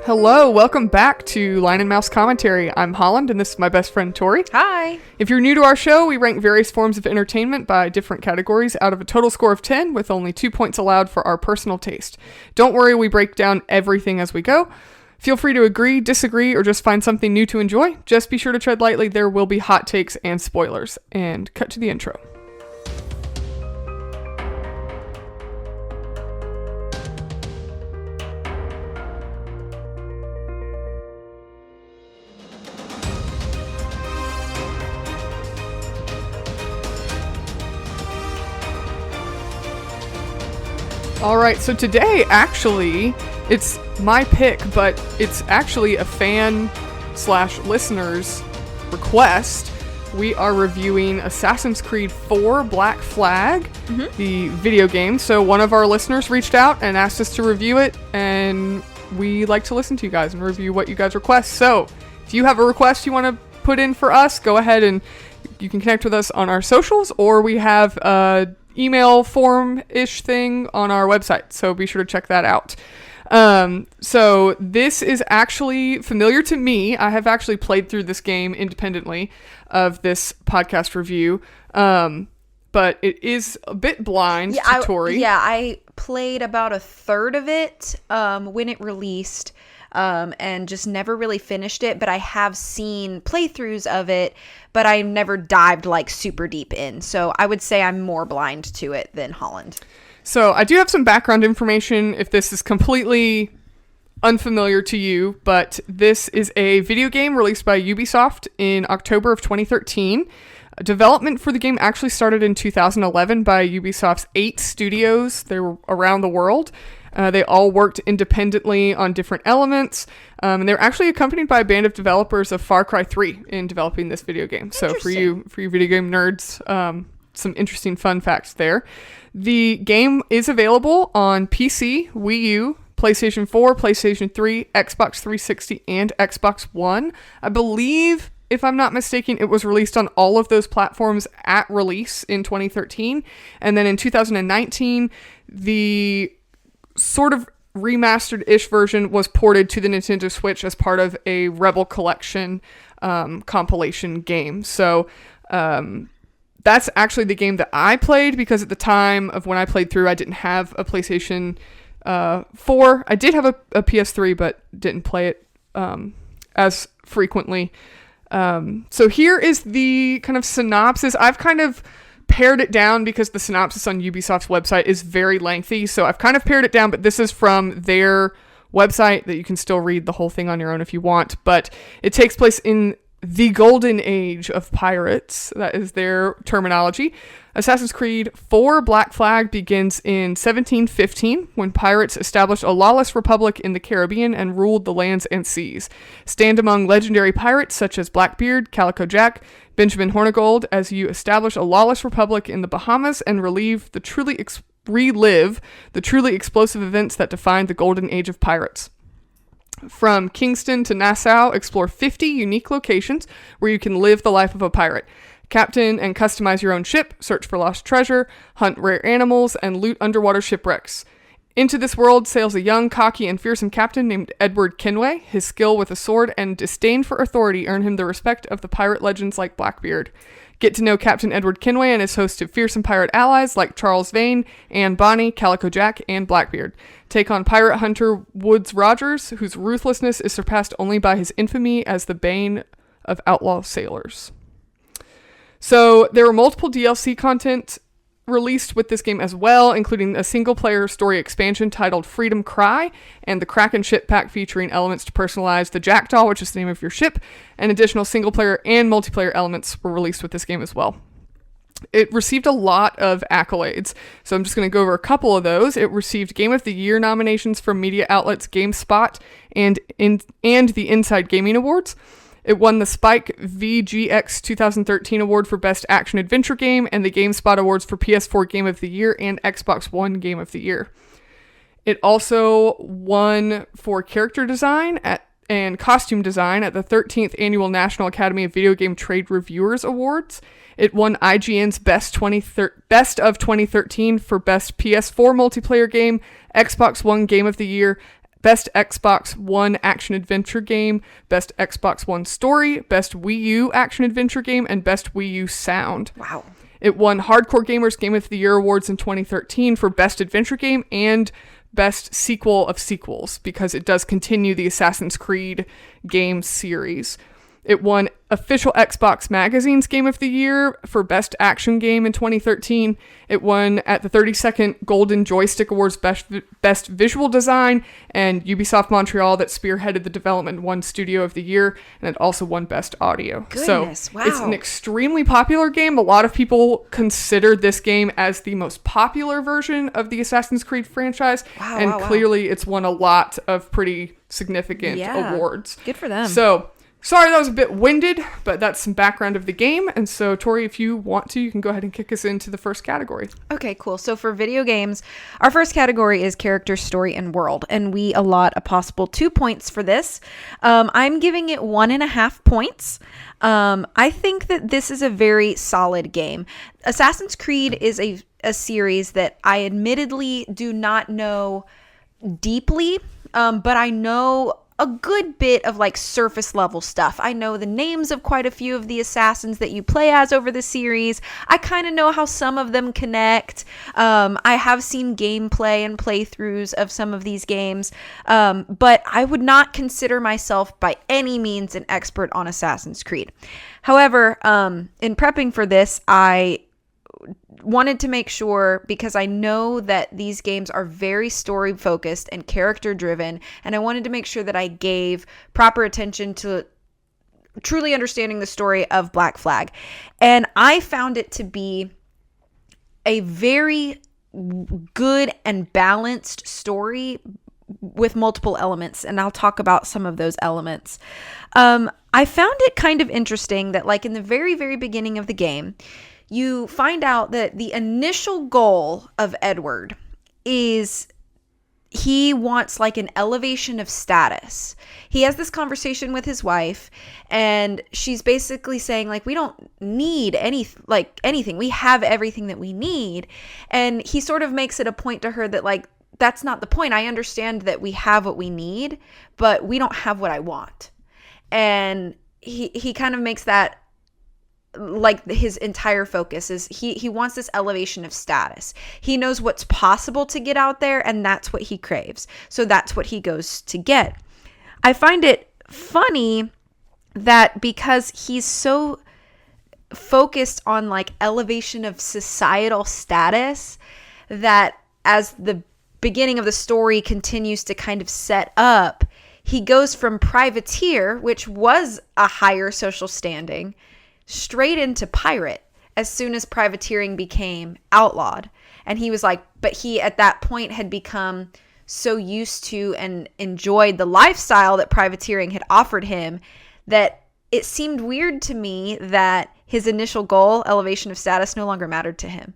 Hello, welcome back to Line and Mouse Commentary. I'm Holland, and this is my best friend Tori. Hi. If you're new to our show, we rank various forms of entertainment by different categories out of a total score of 10, with only 2 points allowed for our personal taste. Don't worry, we break down everything as we go. Feel free to agree, disagree, or just find something new to enjoy. Just be sure to tread lightly. There will be hot takes and spoilers. And cut to the intro. All right, so today, actually, it's my pick, but it's actually a fan/listener's request. We are reviewing Assassin's Creed 4 Black Flag, the video game. So one of our listeners reached out and asked us to review it, and we like to listen to you guys and review what you guys request. So if you have a request you want to put in for us, go ahead and you can connect with us on our socials, or we have email form-ish thing on our website, so be sure to check that out. So this is actually familiar to me. I have actually played through this game independently of this podcast review, but it is a bit blind to Tori. I played about a third of it when it released, and just never really finished it, but I have seen playthroughs of it, but I never dived like super deep in. So I would say I'm more blind to it than Holland. So I do have some background information if this is completely unfamiliar to you, but this is a video game released by Ubisoft in October of 2013. Development for the game actually started in 2011 by Ubisoft's 8 studios. They were around the world. They all worked independently on different elements, and they're actually accompanied by a band of developers of Far Cry 3 in developing this video game. So for you video game nerds, some interesting fun facts there. The game is available on PC, Wii U, PlayStation 4, PlayStation 3, Xbox 360, and Xbox One. I believe, if I'm not mistaken, it was released on all of those platforms at release in 2013. And then in 2019, the sort of remastered-ish version was ported to the Nintendo Switch as part of a Rebel Collection compilation game. So that's actually the game that I played, because at the time of when I played through, I didn't have a PlayStation 4. I did have a PS3, but didn't play it as frequently. So here is the kind of synopsis. I've kind of pared it down because the synopsis on Ubisoft's website is very lengthy. So I've kind of pared it down, but this is from their website that you can still read the whole thing on your own if you want. But it takes place in the golden age of pirates. That is their terminology. Assassin's Creed 4 Black Flag begins in 1715 when pirates established a lawless republic in the Caribbean and ruled the lands and seas. Stand among legendary pirates such as Blackbeard, Calico Jack, Benjamin Hornigold as you establish a lawless republic in the Bahamas and relive the truly explosive events that defined the golden age of pirates. From Kingston to Nassau, explore 50 unique locations where you can live the life of a pirate. Captain and customize your own ship, search for lost treasure, hunt rare animals, and loot underwater shipwrecks. Into this world sails a young, cocky, and fearsome captain named Edward Kenway. His skill with a sword and disdain for authority earn him the respect of the pirate legends like Blackbeard. Get to know Captain Edward Kenway and his host of fearsome pirate allies like Charles Vane, Anne Bonny, Calico Jack, and Blackbeard. Take on pirate hunter Woodes Rogers, whose ruthlessness is surpassed only by his infamy as the bane of outlaw sailors. So there were multiple DLC content released with this game as well, including a single-player story expansion titled Freedom Cry, and the Kraken ship pack featuring elements to personalize the Jackdaw, which is the name of your ship, and additional single-player and multiplayer elements were released with this game as well. It received a lot of accolades, so I'm just going to go over a couple of those. It received Game of the Year nominations from media outlets GameSpot and the Inside Gaming Awards. It won the Spike VGX 2013 award for Best Action Adventure Game and the GameSpot Awards for PS4 Game of the Year and Xbox One Game of the Year. It also won for character design and costume design at the 13th Annual National Academy of Video Game Trade Reviewers Awards. It won IGN's Best of 2013 for Best PS4 Multiplayer Game, Xbox One Game of the Year, Best Xbox One Action Adventure Game, Best Xbox One Story, Best Wii U Action Adventure Game, and Best Wii U Sound. Wow. It won Hardcore Gamers Game of the Year awards in 2013 for Best Adventure Game and Best Sequel of Sequels, because it does continue the Assassin's Creed game series. It won Official Xbox Magazine's Game of the Year for Best Action Game in 2013. It won at the 32nd Golden Joystick Awards Best Visual Design, and Ubisoft Montreal, that spearheaded the development, won Studio of the Year, and it also won Best Audio. Goodness, so wow. It's an extremely popular game. A lot of people consider this game as the most popular version of the Assassin's Creed franchise, and clearly it's won a lot of pretty significant awards. Good for them. So, sorry that was a bit winded, but that's some background of the game. And so, Tori, if you want to, you can go ahead and kick us into the first category. Okay, cool. So for video games, our first category is character, story, and world. And we allot a possible 2 points for this. I'm giving it 1.5 points. I think that this is a very solid game. Assassin's Creed is a series that I admittedly do not know deeply, but I know a good bit of like surface level stuff. I know the names of quite a few of the assassins that you play as over the series. I kind of know how some of them connect. I have seen gameplay and playthroughs of some of these games, but I would not consider myself by any means an expert on Assassin's Creed. However, in prepping for this, I wanted to make sure, because I know that these games are very story focused and character driven, and I wanted to make sure that I gave proper attention to truly understanding the story of Black Flag. And I found it to be a very good and balanced story with multiple elements, and I'll talk about some of those elements. I found it kind of interesting that, like, in the very, very beginning of the game, you find out that the initial goal of Edward is he wants like an elevation of status. He has this conversation with his wife, and she's basically saying, like, we don't need anything. We have everything that we need. And he sort of makes it a point to her that, like, that's not the point. I understand that we have what we need, but we don't have what I want. And he kind of makes that like his entire focus is he wants this elevation of status. He knows what's possible to get out there, and that's what he craves. So that's what he goes to get. I find it funny that because he's so focused on like elevation of societal status, that as the beginning of the story continues to kind of set up, he goes from privateer, which was a higher social standing, straight into pirate as soon as privateering became outlawed. And he was like, but he at that point had become so used to and enjoyed the lifestyle that privateering had offered him that it seemed weird to me that his initial goal, elevation of status, no longer mattered to him.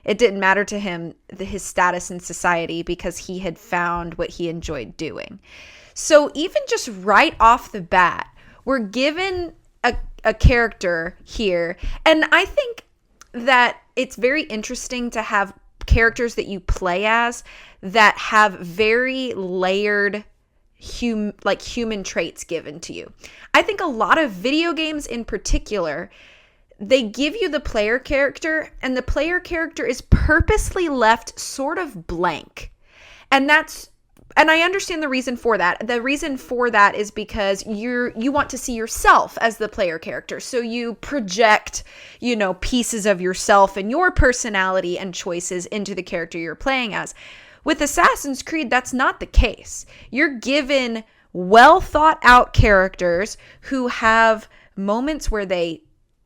It didn't matter to him, his status in society, because he had found what he enjoyed doing. So even just right off the bat, we're given a character here. And I think that it's very interesting to have characters that you play as that have very layered human traits given to you. I think a lot of video games in particular, they give you the player character, and the player character is purposely left sort of blank. And I understand the reason for that. The reason for that is because you want to see yourself as the player character. So you project, pieces of yourself and your personality and choices into the character you're playing as. With Assassin's Creed, that's not the case. You're given well thought out characters who have moments where they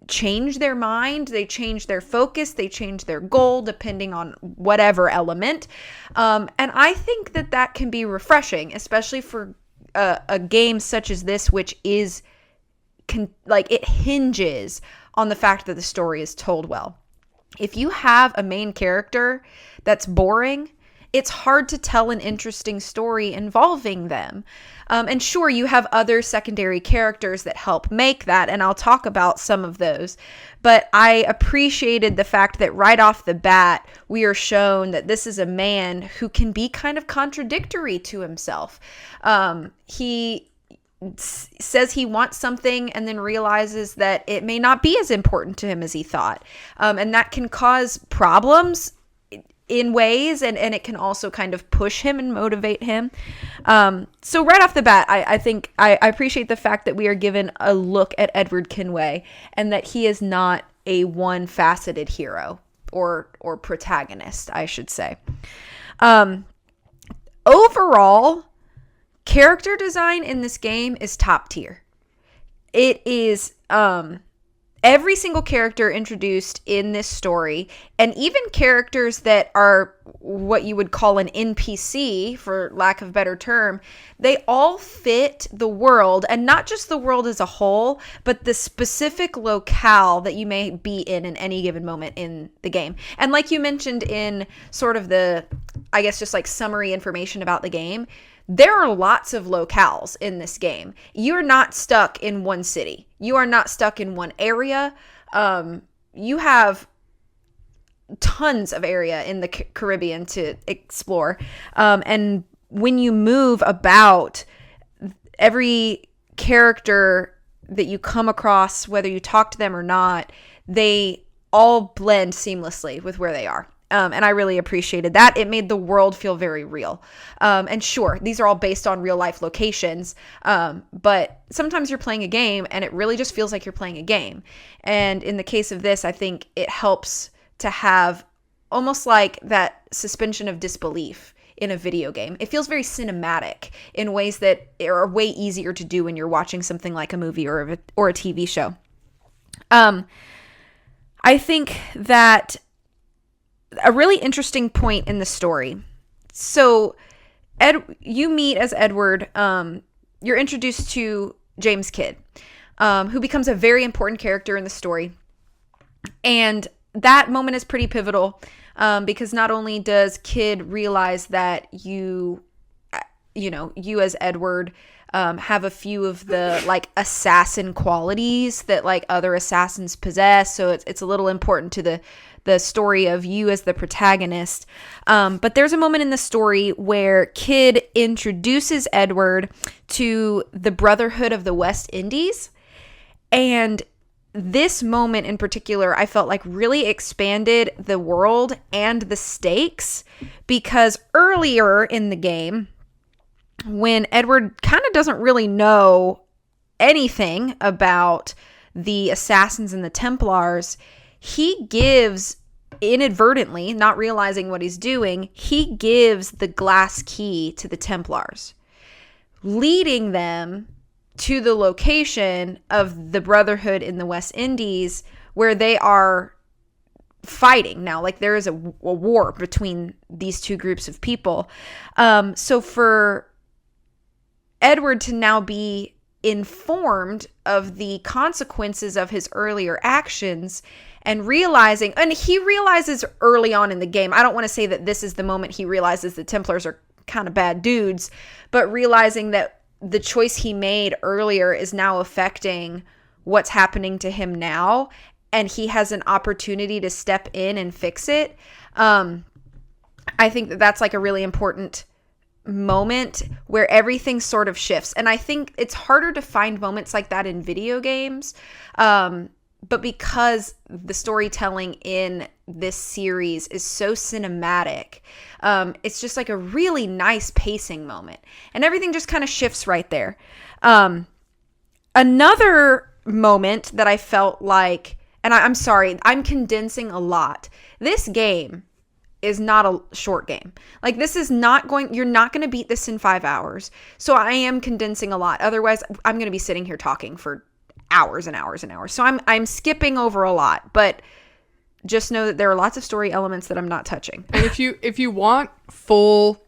change their mind, they change their focus, they change their goal, depending on whatever element. And I think that can be refreshing, especially for a game such as this, which is it hinges on the fact that the story is told well. If you have a main character that's boring, it's hard to tell an interesting story involving them. And sure, you have other secondary characters that help make that, and I'll talk about some of those. But I appreciated the fact that right off the bat, we are shown that this is a man who can be kind of contradictory to himself. He says he wants something and then realizes that it may not be as important to him as he thought. And that can cause problems in ways, and it can also kind of push him and motivate him. So right off the bat, I think I appreciate the fact that we are given a look at Edward Kenway and that he is not a one-faceted hero or protagonist, I should say. Overall, character design in this game is top tier. It is every single character introduced in this story, and even characters that are what you would call an NPC, for lack of a better term, they all fit the world, and not just the world as a whole, but the specific locale that you may be in any given moment in the game. And like you mentioned in sort of the, I guess, just like summary information about the game, there are lots of locales in this game. You're not stuck in one city. You are not stuck in one area. You have tons of area in the Caribbean to explore. And when you move about, every character that you come across, whether you talk to them or not, they all blend seamlessly with where they are. And I really appreciated that. It made the world feel very real. And sure, these are all based on real life locations. But sometimes you're playing a game and it really just feels like you're playing a game. And in the case of this, I think it helps to have almost like that suspension of disbelief in a video game. It feels very cinematic in ways that are way easier to do when you're watching something like a movie or a TV show. I think that a really interesting point in the story. So you meet as Edward, you're introduced to James Kidd, who becomes a very important character in the story. And that moment is pretty pivotal, because not only does Kidd realize that you as Edward have a few of the like assassin qualities that like other assassins possess. So it's a little important to the story of you as the protagonist. But there's a moment in the story where Kidd introduces Edward to the Brotherhood of the West Indies. And this moment in particular, I felt like really expanded the world and the stakes, because earlier in the game, when Edward kind of doesn't really know anything about the assassins and the Templars, he gives, inadvertently, not realizing what he's doing, he gives the glass key to the Templars, leading them to the location of the Brotherhood in the West Indies, where they are fighting now. Like there is a war between these two groups of people. So for Edward to now be informed of the consequences of his earlier actions and realizing, and he realizes early on in the game, I don't want to say that this is the moment he realizes the Templars are kind of bad dudes, but realizing that the choice he made earlier is now affecting what's happening to him now, and he has an opportunity to step in and fix it. I think that that's like a really important moment where everything sort of shifts. And I think it's harder to find moments like that in video games. But because the storytelling in this series is so cinematic, it's just like a really nice pacing moment. And everything just kind of shifts right there. Another moment that I felt like, and I'm sorry, I'm condensing a lot. This game is not a short game. Like this is not going, you're not going to beat this in 5 hours. So I am condensing a lot. Otherwise, I'm going to be sitting here talking for hours and hours and hours. So I'm skipping over a lot, but just know that there are lots of story elements that I'm not touching. And if you want full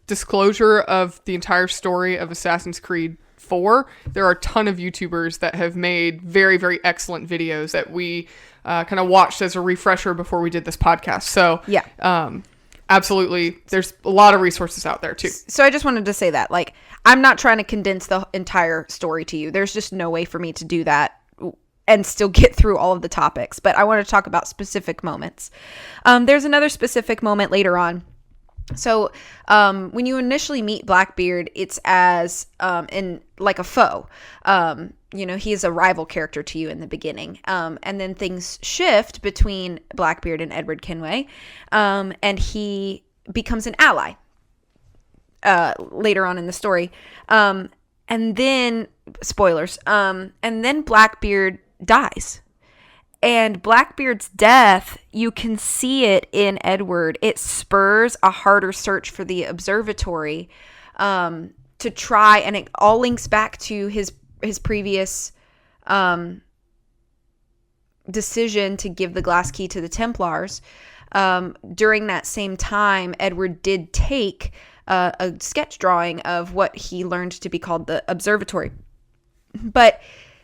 disclosure of the entire story of Assassin's Creed 4, there are a ton of YouTubers that have made very, very excellent videos that we kind of watched as a refresher before we did this podcast. So yeah. absolutely. There's a lot of resources out there too. So I just wanted to say that, like, I'm not trying to condense the entire story to you. There's just no way for me to do that and still get through all of the topics. But I want to talk about specific moments. There's another specific moment later on. So when you initially meet Blackbeard, it's as in like a foe. He's a rival character to you in the beginning. And then things shift between Blackbeard and Edward Kenway. And he becomes an ally later on in the story. And then, spoilers, and then Blackbeard dies. And Blackbeard's death, you can see it in Edward. It spurs a harder search for the observatory to try, and it all links back to his previous decision to give the glass key to the Templars. During that same time, Edward did take a sketch drawing of what he learned to be called the observatory. But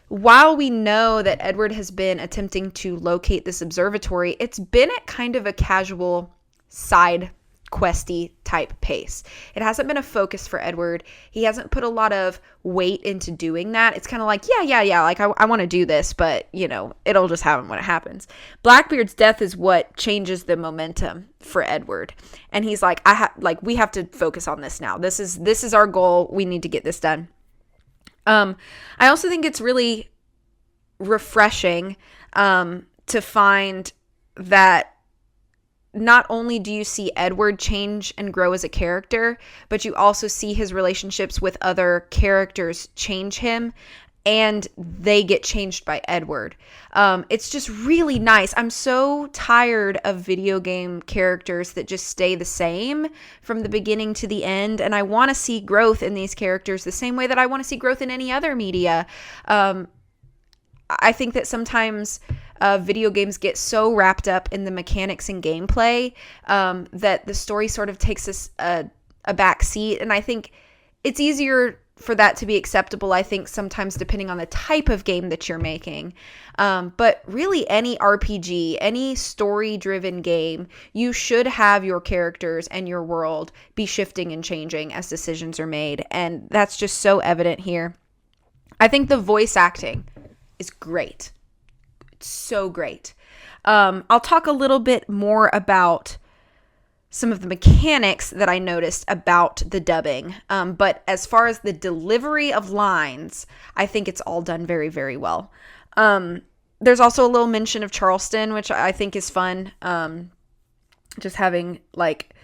while we know that Edward has been attempting to locate this observatory, it's been at kind of a casual side questy type pace. It hasn't been a focus for Edward. He hasn't put a lot of weight into doing that. It's kind of like, yeah, like I want to do this, but it'll just happen when it happens. Blackbeard's death is what changes the momentum for Edward. And he's like, we have to focus on this now. This is our goal. We need to get this done. I also think it's really refreshing to find that not only do you see Edward change and grow as a character, but you also see his relationships with other characters change him, and they get changed by Edward. It's just really nice. I'm so tired of video game characters that just stay the same from the beginning to the end, and I want to see growth in these characters the same way that I want to see growth in any other media. I think that sometimes video games get so wrapped up in the mechanics and gameplay that the story sort of takes us a back seat, and I think it's easier for that to be acceptable, I think, sometimes depending on the type of game that you're making. But really, any RPG, any story-driven game, you should have your characters and your world be shifting and changing as decisions are made. And that's just so evident here. I think the voice acting is great. It's so great. I'll talk a little bit more about some of the mechanics that I noticed about the dubbing. But as far as the delivery of lines, I think it's all done very, very well. There's also a little mention of Charleston, which I think is fun. Just having like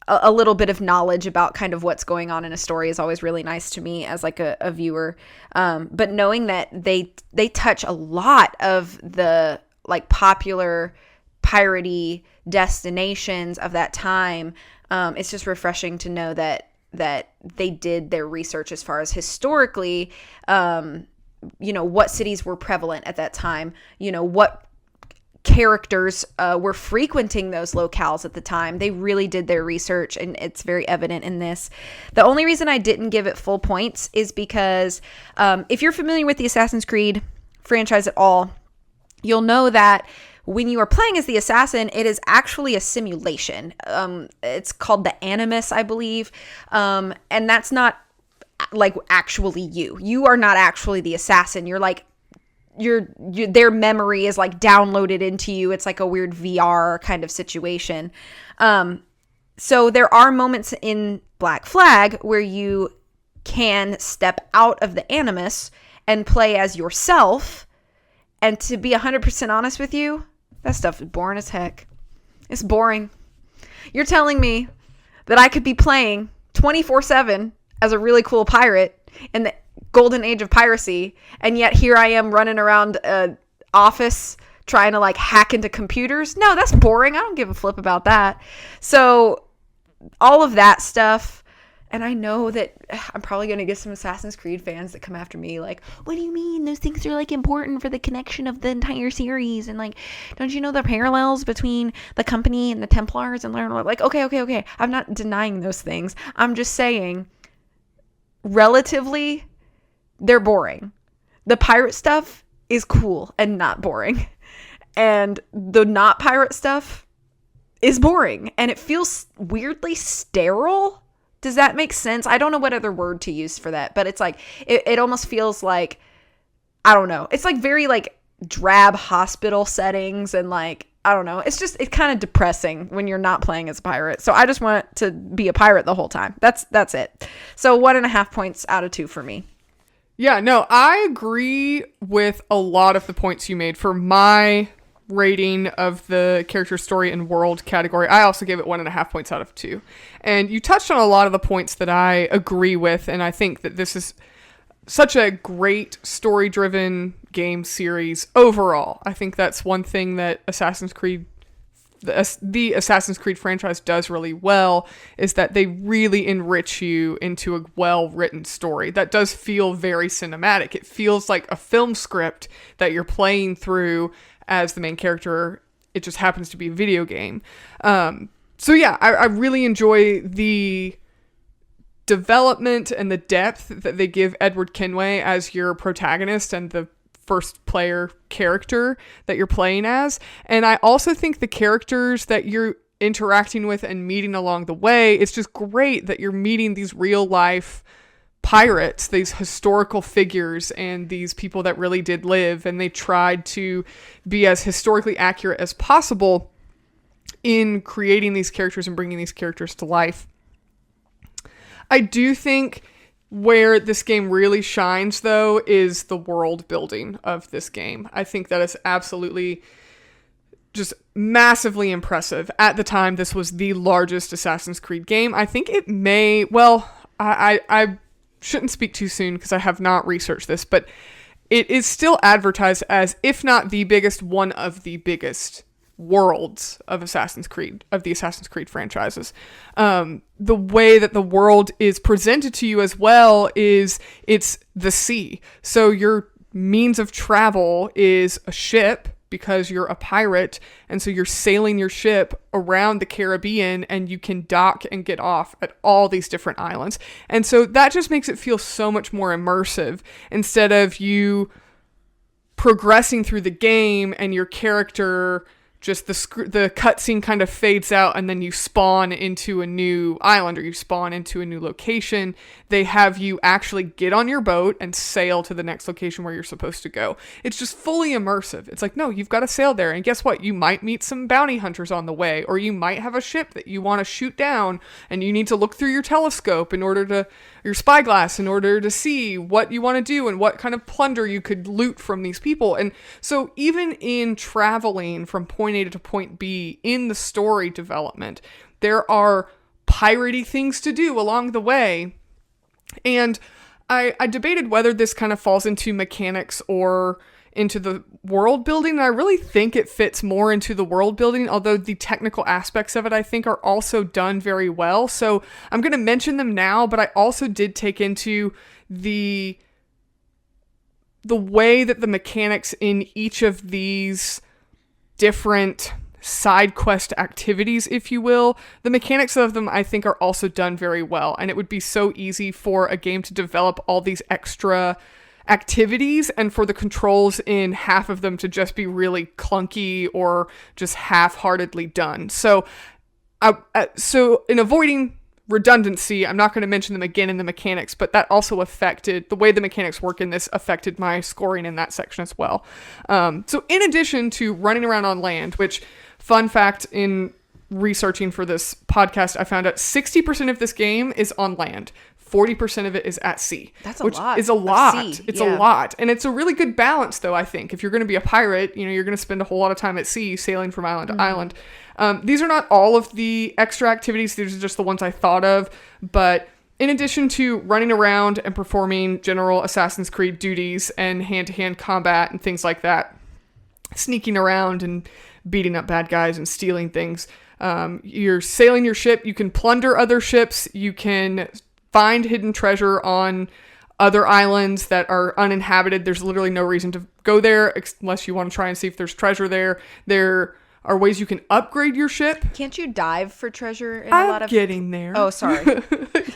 a little bit of knowledge about kind of what's going on in a story is always really nice to me as like a viewer. But knowing that they touch a lot of the like popular piratey destinations of that time, it's just refreshing to know that they did their research as far as historically, what cities were prevalent at that time, what characters were frequenting those locales at the time. They really did their research, and it's very evident in this. The only reason I didn't give it full points is because if you're familiar with the Assassin's Creed franchise at all, you'll know that when you are playing as the assassin, it is actually a simulation. It's called the Animus, I believe. And that's not like actually you. You are not actually the assassin. You're like, their memory is like downloaded into you. It's like a weird VR kind of situation. So there are moments in Black Flag where you can step out of the Animus and play as yourself. And to be 100% honest with you, that stuff is boring as heck. It's boring. You're telling me that I could be playing 24/7 as a really cool pirate in the golden age of piracy, and yet here I am running around an office trying to like hack into computers? No, that's boring. I don't give a flip about that. So all of that stuff. And I know that I'm probably going to get some Assassin's Creed fans that come after me like, what do you mean? Those things are like important for the connection of the entire series. And like, don't you know the parallels between the company and the Templars? And like, okay. I'm not denying those things. I'm just saying, relatively, they're boring. The pirate stuff is cool and not boring. And the not pirate stuff, is boring, and it feels weirdly sterile. Does that make sense? I don't know what other word to use for that, but it's like it almost feels like, I don't know. It's like very like drab hospital settings, and like, I don't know. It's kind of depressing when you're not playing as a pirate. So I just want to be a pirate the whole time. That's it. So 1.5 points out of 2 for me. Yeah, no, I agree with a lot of the points you made. For my rating of the character, story, and world category, I also gave it 1.5 points out of 2. And you touched on a lot of the points that I agree with, and I think that this is such a great story-driven game series overall. I think that's one thing that the Assassin's Creed franchise does really well, is that they really enrich you into a well-written story that does feel very cinematic. It feels like a film script that you're playing through as the main character. It just happens to be a video game. So yeah, I really enjoy the development and the depth that they give Edward Kenway as your protagonist and the first player character that you're playing as. And I also think the characters that you're interacting with and meeting along the way, it's just great that you're meeting these real life pirates, these historical figures, and these people that really did live, and they tried to be as historically accurate as possible in creating these characters and bringing these characters to life. I do think where this game really shines, though, is the world building of this game. I think that is absolutely just massively impressive. At the time, this was the largest Assassin's Creed game. I think it may, well, I shouldn't speak too soon because I have not researched this, but it is still advertised as, if not the biggest, one of the biggest worlds of the Assassin's Creed franchises. The way that the world is presented to you as well is it's the sea. So your means of travel is a ship, because you're a pirate, and so you're sailing your ship around the Caribbean, and you can dock and get off at all these different islands. And so that just makes it feel so much more immersive, instead of you progressing through the game and your character, just the cutscene kind of fades out, and then you spawn into a new island, or you spawn into a new location. They have you actually get on your boat and sail to the next location where you're supposed to go. It's just fully immersive. It's like, no, you've got to sail there. And guess what? You might meet some bounty hunters on the way, or you might have a ship that you want to shoot down, and you need to look through your telescope your spyglass in order to see what you want to do and what kind of plunder you could loot from these people. And so even in traveling from point A to point B in the story development, there are piratey things to do along the way. And I debated whether this kind of falls into mechanics or into the world building. And I really think it fits more into the world building, although the technical aspects of it, I think, are also done very well. So I'm going to mention them now, but I also did take into the way that the mechanics in each of these different side quest activities, if you will, the mechanics of them, I think, are also done very well. And it would be so easy for a game to develop all these extra activities and for the controls in half of them to just be really clunky or just half-heartedly done. So in avoiding redundancy, I'm not going to mention them again in the mechanics, but that also affected the way the mechanics work in this, affected my scoring in that section as well. So in addition to running around on land, which, fun fact, in researching for this podcast, I found out 60% of this game is on land. 40% of it is at sea. That's a lot. Is a lot. It's a lot. And it's a really good balance, though, I think. If you're going to be a pirate, you're going to spend a whole lot of time at sea sailing from island to island. These are not all of the extra activities. These are just the ones I thought of. But in addition to running around and performing general Assassin's Creed duties and hand-to-hand combat and things like that, sneaking around and beating up bad guys and stealing things, you're sailing your ship. You can plunder other ships. You can find hidden treasure on other islands that are uninhabited. There's literally no reason to go there unless you want to try and see if there's treasure there. There are ways you can upgrade your ship. Can't you dive for treasure in a lot of... I'm getting there. Oh, sorry.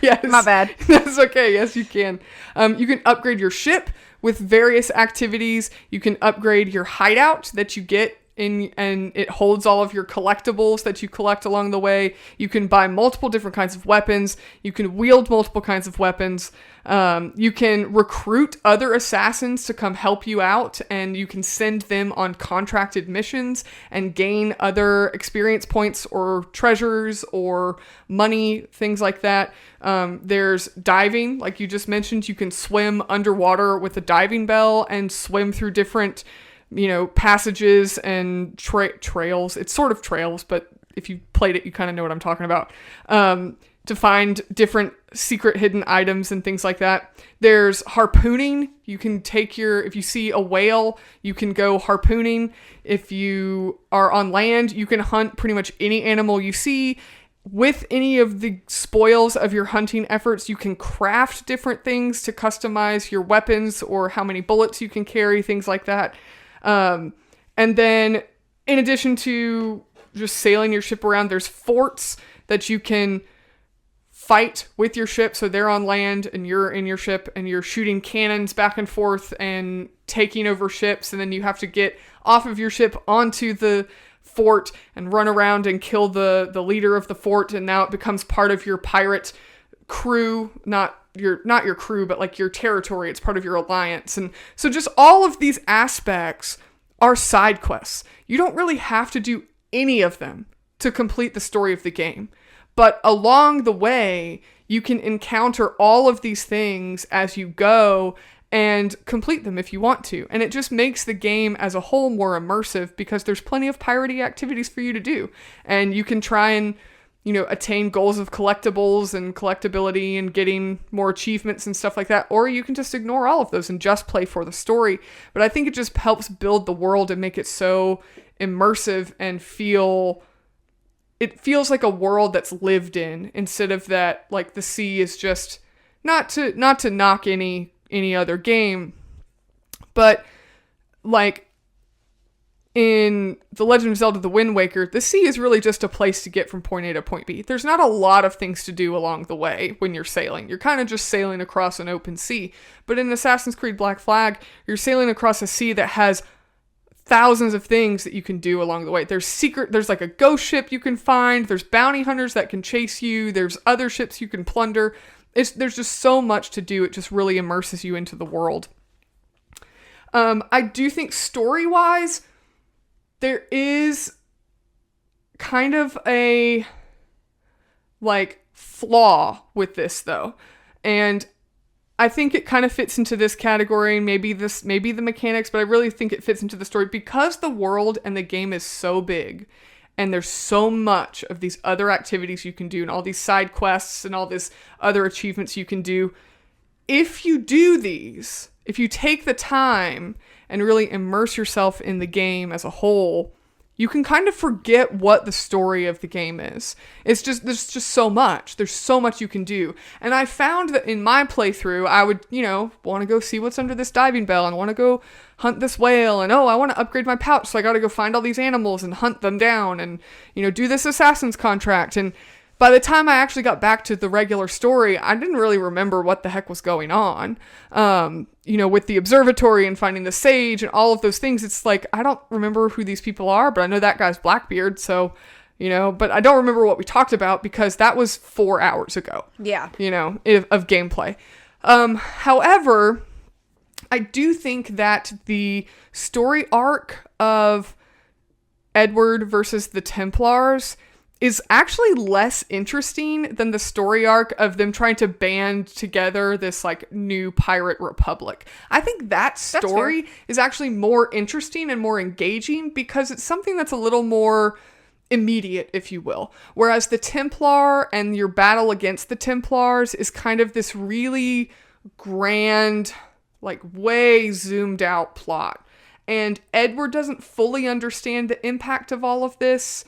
Yes. My bad. That's okay. Yes, you can. You can upgrade your ship with various activities. You can upgrade your hideout that you get and it holds all of your collectibles that you collect along the way. You can buy multiple different kinds of weapons. You can wield multiple kinds of weapons. You can recruit other assassins to come help you out, and you can send them on contracted missions and gain other experience points or treasures or money, things like that. There's diving, like you just mentioned. You can swim underwater with a diving bell and swim through different passages and trails. It's sort of trails, but if you played it, you kind of know what I'm talking about. To find different secret hidden items and things like that. There's harpooning. You can if you see a whale, you can go harpooning. If you are on land, you can hunt pretty much any animal you see. With any of the spoils of your hunting efforts, you can craft different things to customize your weapons or how many bullets you can carry, things like that. And then in addition to just sailing your ship around, there's forts that you can fight with your ship. So they're on land and you're in your ship and you're shooting cannons back and forth and taking over ships. And then you have to get off of your ship onto the fort and run around and kill the leader of the fort. And now it becomes part of your pirate crew, not your crew, but like your territory. It's part of your alliance. And so just all of these aspects are side quests. You don't really have to do any of them to complete the story of the game. But along the way, you can encounter all of these things as you go and complete them if you want to. And it just makes the game as a whole more immersive because there's plenty of piratey activities for you to do. And you can try and, attain goals of collectibles and collectability and getting more achievements and stuff like that. Or you can just ignore all of those and just play for the story. But I think it just helps build the world and make it so immersive and it feels like a world that's lived in instead of that, like the sea is just not to knock any other game, but like in The Legend of Zelda: The Wind Waker, the sea is really just a place to get from point A to point B. There's not a lot of things to do along the way when you're sailing. You're kind of just sailing across an open sea. But in Assassin's Creed Black Flag, you're sailing across a sea that has thousands of things that you can do along the way. There's like a ghost ship you can find. There's bounty hunters that can chase you. There's other ships you can plunder. There's just so much to do. It just really immerses you into the world. I do think story-wise, there is kind of a flaw with this though. And I think it kind of fits into this category, maybe the mechanics, but I really think it fits into the story because the world and the game is so big and there's so much of these other activities you can do and all these side quests and all this other achievements you can do. If you do these, if you take the time and really immerse yourself in the game as a whole, you can kind of forget what the story of the game is. There's just so much. There's so much you can do. And I found that in my playthrough, I would, want to go see what's under this diving bell and want to go hunt this whale. And, I want to upgrade my pouch. So I got to go find all these animals and hunt them down and, do this assassin's contract. And by the time I actually got back to the regular story, I didn't really remember what the heck was going on. With the observatory and finding the sage and all of those things, it's like, I don't remember who these people are, but I know that guy's Blackbeard. So, but I don't remember what we talked about because that was 4 hours ago. Yeah. Of gameplay. However, I do think that the story arc of Edward versus the Templars is actually less interesting than the story arc of them trying to band together this new pirate republic. I think that story is actually more interesting and more engaging because it's something that's a little more immediate, if you will. Whereas the Templar and your battle against the Templars is kind of this really grand, way zoomed out plot. And Edward doesn't fully understand the impact of all of this.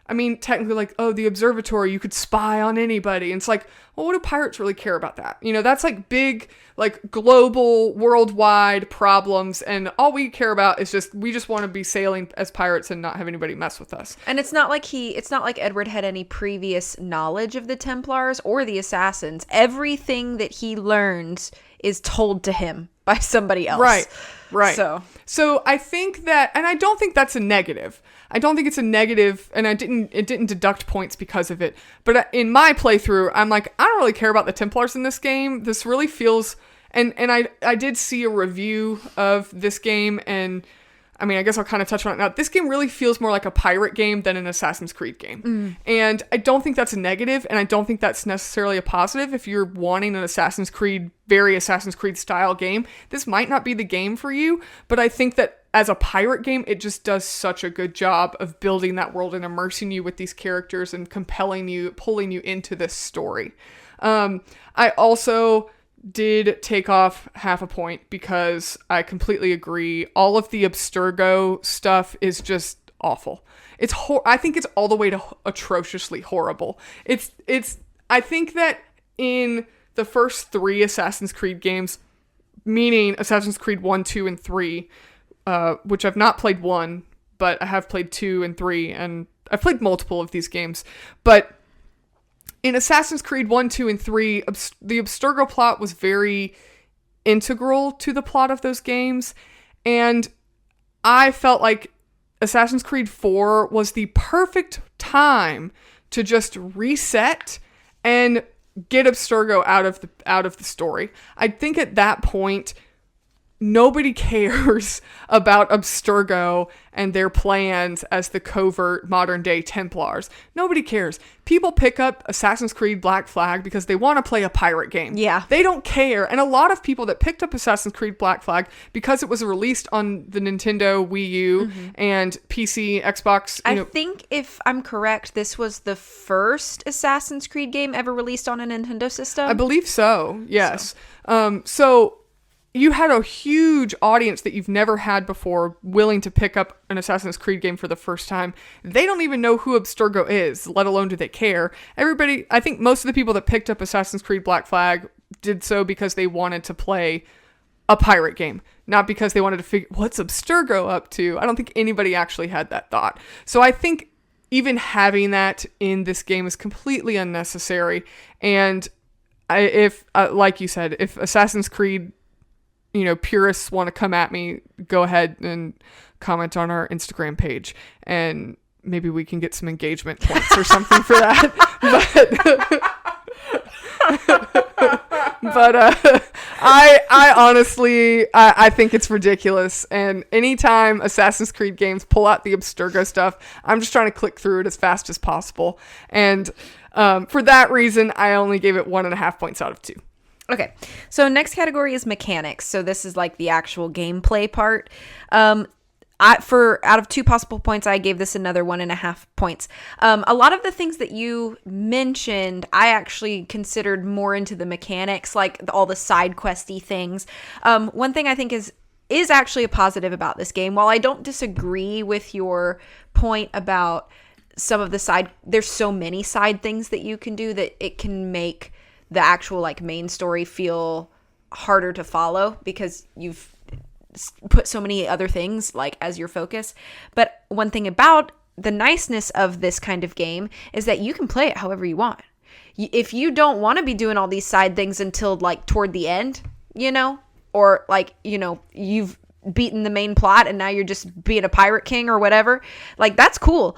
I mean, technically, the observatory, you could spy on anybody. And it's well, what do pirates really care about that? That's big, global, worldwide problems. And all we care about is we just want to be sailing as pirates and not have anybody mess with us. And it's not like Edward had any previous knowledge of the Templars or the Assassins. Everything that he learns is told to him. by somebody else. Right. So I think that, and I don't think that's a negative. I don't think it's a negative, and it didn't deduct points because of it. But in my playthrough, I'm like, I don't really care about the Templars in this game. This really feels, and I did see a review of this game, and I mean, I guess I'll kind of touch on it now. This game really feels more like a pirate game than an Assassin's Creed game. And I don't think that's a negative, and I don't think that's necessarily a positive. If you're wanting an very Assassin's Creed style game, this might not be the game for you, but I think that as a pirate game, it just does such a good job of building that world and immersing you with these characters and compelling you, pulling you into this story. I also did take off half a point because I completely agree. All of the Abstergo stuff is just awful. I think it's all the way to atrociously horrible. I think that in the first 3 Assassin's Creed games, meaning Assassin's Creed 1, 2, and 3, which I've not played 1, but I have played 2 and 3, and I've played multiple of these games, but in Assassin's Creed 1, 2, and 3, the Abstergo plot was very integral to the plot of those games, and I felt like Assassin's Creed 4 was the perfect time to just reset and get Abstergo out of the story. I think at that point, nobody cares about Abstergo and their plans as the covert modern-day Templars. Nobody cares. People pick up Assassin's Creed Black Flag because they want to play a pirate game. Yeah. They don't care. And a lot of people that picked up Assassin's Creed Black Flag because it was released on the Nintendo Wii U and PC, Xbox. I think, if I'm correct, this was the first Assassin's Creed game ever released on a Nintendo system. I believe so, yes. So you had a huge audience that you've never had before willing to pick up an Assassin's Creed game for the first time. They don't even know who Abstergo is, let alone do they care. I think most of the people that picked up Assassin's Creed Black Flag did so because they wanted to play a pirate game, not because they wanted to figure, what's Abstergo up to? I don't think anybody actually had that thought. So I think even having that in this game is completely unnecessary. And if like you said, if Assassin's Creed purists want to come at me, go ahead and comment on our Instagram page, and maybe we can get some engagement points or something for that. But I honestly, I think it's ridiculous. And anytime Assassin's Creed games pull out the Abstergo stuff, I'm just trying to click through it as fast as possible. And for that reason, I only gave it 1.5 points out of 2. Okay, so next category is mechanics. So this is like the actual gameplay part. Out of 2 possible points, I gave this another 1.5 points. A lot of the things that you mentioned, I actually considered more into the mechanics, like all the side questy things. One thing I think is actually a positive about this game, while I don't disagree with your point about some of the there's so many side things that you can do that it can make the actual like main story feel harder to follow because you've put so many other things like as your focus. But one thing about the niceness of this kind of game is that you can play it however you want. If you don't want to be doing all these side things until like toward the end, or like, you've beaten the main plot and now you're just being a pirate king or whatever, like that's cool.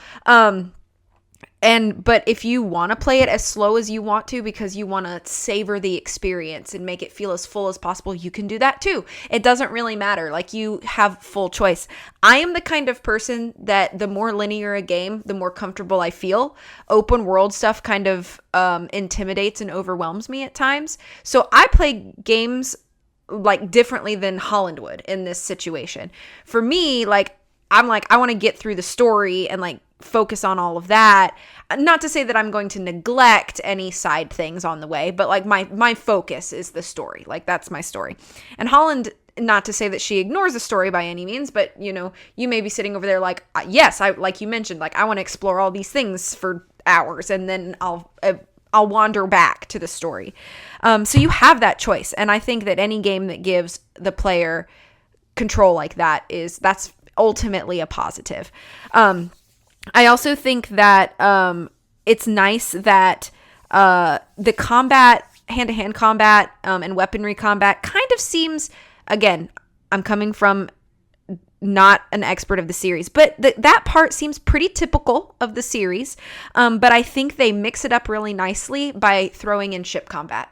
But if you want to play it as slow as you want to because you want to savor the experience and make it feel as full as possible, you can do that too. It doesn't really matter. Like, you have full choice. I am the kind of person that the more linear a game, the more comfortable I feel. Open world stuff kind of intimidates and overwhelms me at times. So I play games like differently than Holland would in this situation. For me, I'm like, I want to get through the story and like focus on all of that. Not to say that I'm going to neglect any side things on the way, but like my focus is the story. Like, that's my story. And Holland, not to say that she ignores the story by any means, but you may be sitting over there like, yes, I, like you mentioned, like I want to explore all these things for hours and then I'll wander back to the story. So you have that choice. And I think that any game that gives the player control like that's ultimately a positive. I also think that it's nice that the combat, hand-to-hand combat and weaponry combat kind of seems again, I'm coming from not an expert of the series, but that part seems pretty typical of the series. But I think they mix it up really nicely by throwing in ship combat.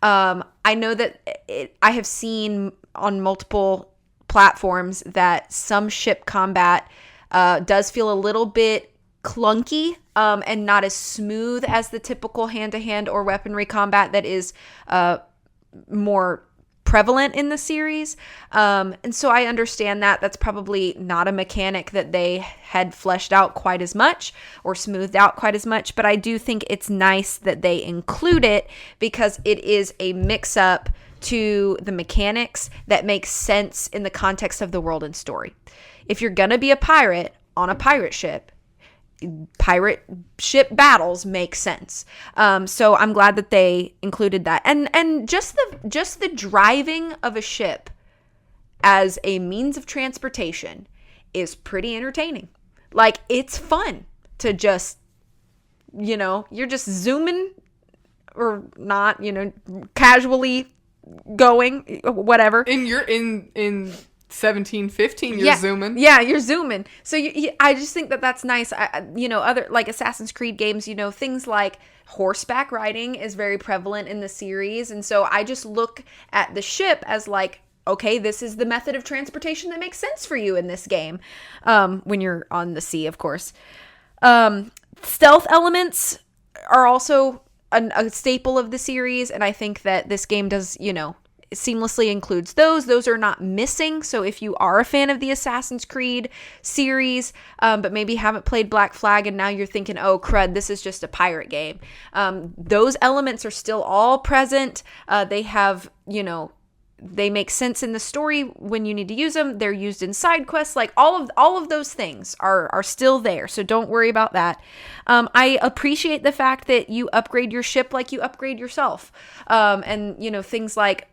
I know that I have seen on multiple platforms that some ship combat does feel a little bit clunky and not as smooth as the typical hand-to-hand or weaponry combat that is more prevalent in the series. And so I understand that that's probably not a mechanic that they had fleshed out quite as much or smoothed out quite as much, but I do think it's nice that they include it because it is a mix-up to the mechanics that makes sense in the context of the world and story. If you're gonna be a pirate on a pirate ship battles make sense. So I'm glad that they included that. And just the driving of a ship as a means of transportation is pretty entertaining. Like, it's fun to just, you're just zooming or not, casually going, whatever. And you're in 1715, you're zooming. Yeah, you're zooming. So I just think that that's nice. Other like Assassin's Creed games, things like horseback riding is very prevalent in the series. And so I just look at the ship as like, okay, this is the method of transportation that makes sense for you in this game. When you're on the sea, of course. Stealth elements are also a staple of the series. And I think that this game does, seamlessly includes those. Those are not missing. So if you are a fan of the Assassin's Creed series, but maybe haven't played Black Flag and now you're thinking, oh crud, this is just a pirate game. Those elements are still all present. They have, they make sense in the story when you need to use them. They're used in side quests. Like all of those things are still there. So don't worry about that. I appreciate the fact that you upgrade your ship like you upgrade yourself. And things like,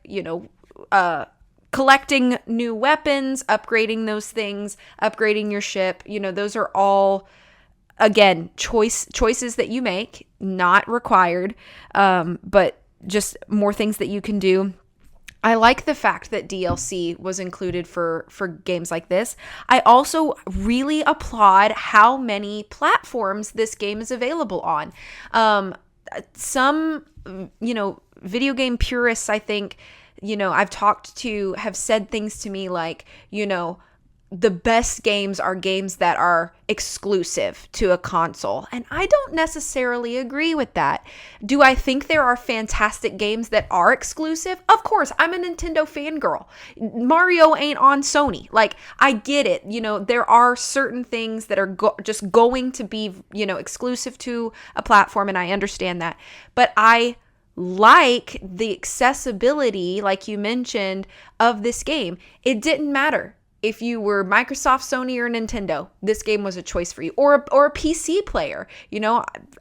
collecting new weapons, upgrading those things, upgrading your ship, those are all, again, choices that you make, not required, but just more things that you can do. I like the fact that DLC was included for games like this. I also really applaud how many platforms this game is available on. Some, video game purists, I think, I've talked to have said things to me like, the best games are games that are exclusive to a console. And I don't necessarily agree with that. Do I think there are fantastic games that are exclusive? Of course, I'm a Nintendo fangirl. Mario ain't on Sony. Like, I get it. There are certain things that are just going to be, exclusive to a platform, and I understand that. But I like the accessibility, like you mentioned, of this game. It didn't matter if you were Microsoft, Sony, or Nintendo. This game was a choice for you. Or a PC player.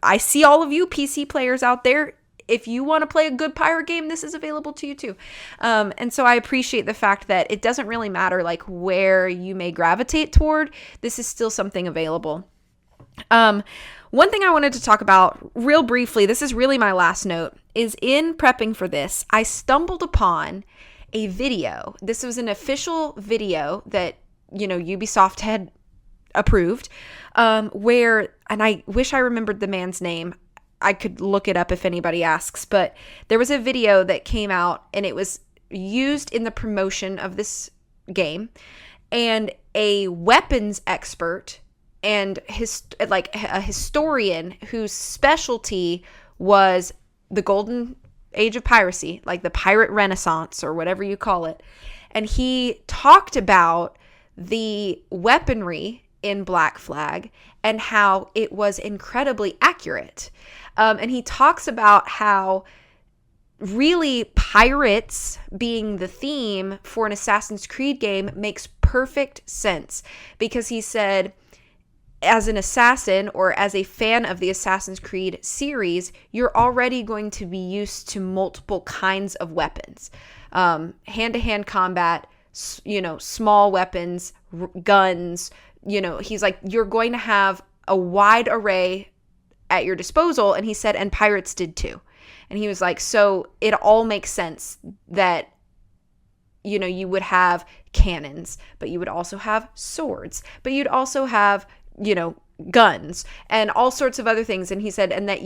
I see all of you PC players out there. If you want to play a good pirate game, this is available to you too. And so I appreciate the fact that it doesn't really matter like where you may gravitate toward. This is still something available. One thing I wanted to talk about real briefly, this is really my last note, is in prepping for this, I stumbled upon a video. This was an official video that, Ubisoft had approved, where, and I wish I remembered the man's name. I could look it up if anybody asks, but there was a video that came out and it was used in the promotion of this game, and a weapons expert and a historian whose specialty was the golden age of piracy, like the pirate renaissance or whatever you call it. And he talked about the weaponry in Black Flag and how it was incredibly accurate. And he talks about how really pirates being the theme for an Assassin's Creed game makes perfect sense, because he said, as an assassin or as a fan of the Assassin's Creed series, you're already going to be used to multiple kinds of weapons. Hand-to-hand combat, small weapons, guns, he's like, you're going to have a wide array at your disposal. And he said, and pirates did too. And he was like, so it all makes sense that you would have cannons, but you would also have swords, but you'd also have, guns and all sorts of other things. And he said, and that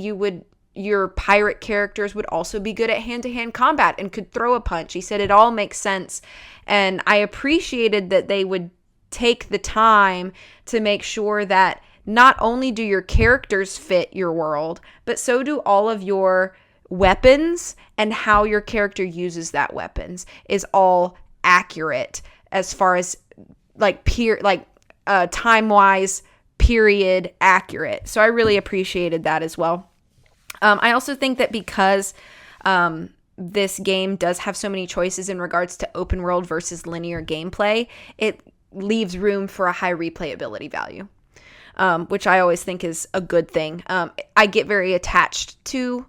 your pirate characters would also be good at hand-to-hand combat and could throw a punch. He said it all makes sense. And I appreciated that they would take the time to make sure that not only do your characters fit your world, but so do all of your weapons, and how your character uses that weapons is all accurate as far as time-wise, period accurate. So I really appreciated that as well. I also think that because this game does have so many choices in regards to open world versus linear gameplay, it leaves room for a high replayability value, which I always think is a good thing. I get very attached to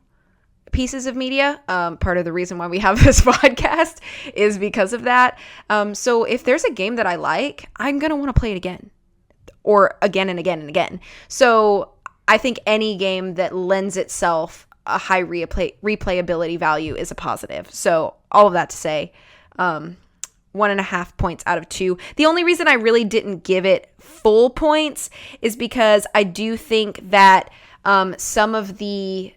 pieces of media. Part of the reason why we have this podcast is because of that. So if there's a game that I like, I'm going to want to play it again, or again and again and again. So I think any game that lends itself a high replayability value is a positive. So all of that to say, 1.5 points out of 2. The only reason I really didn't give it full points is because I do think that some of the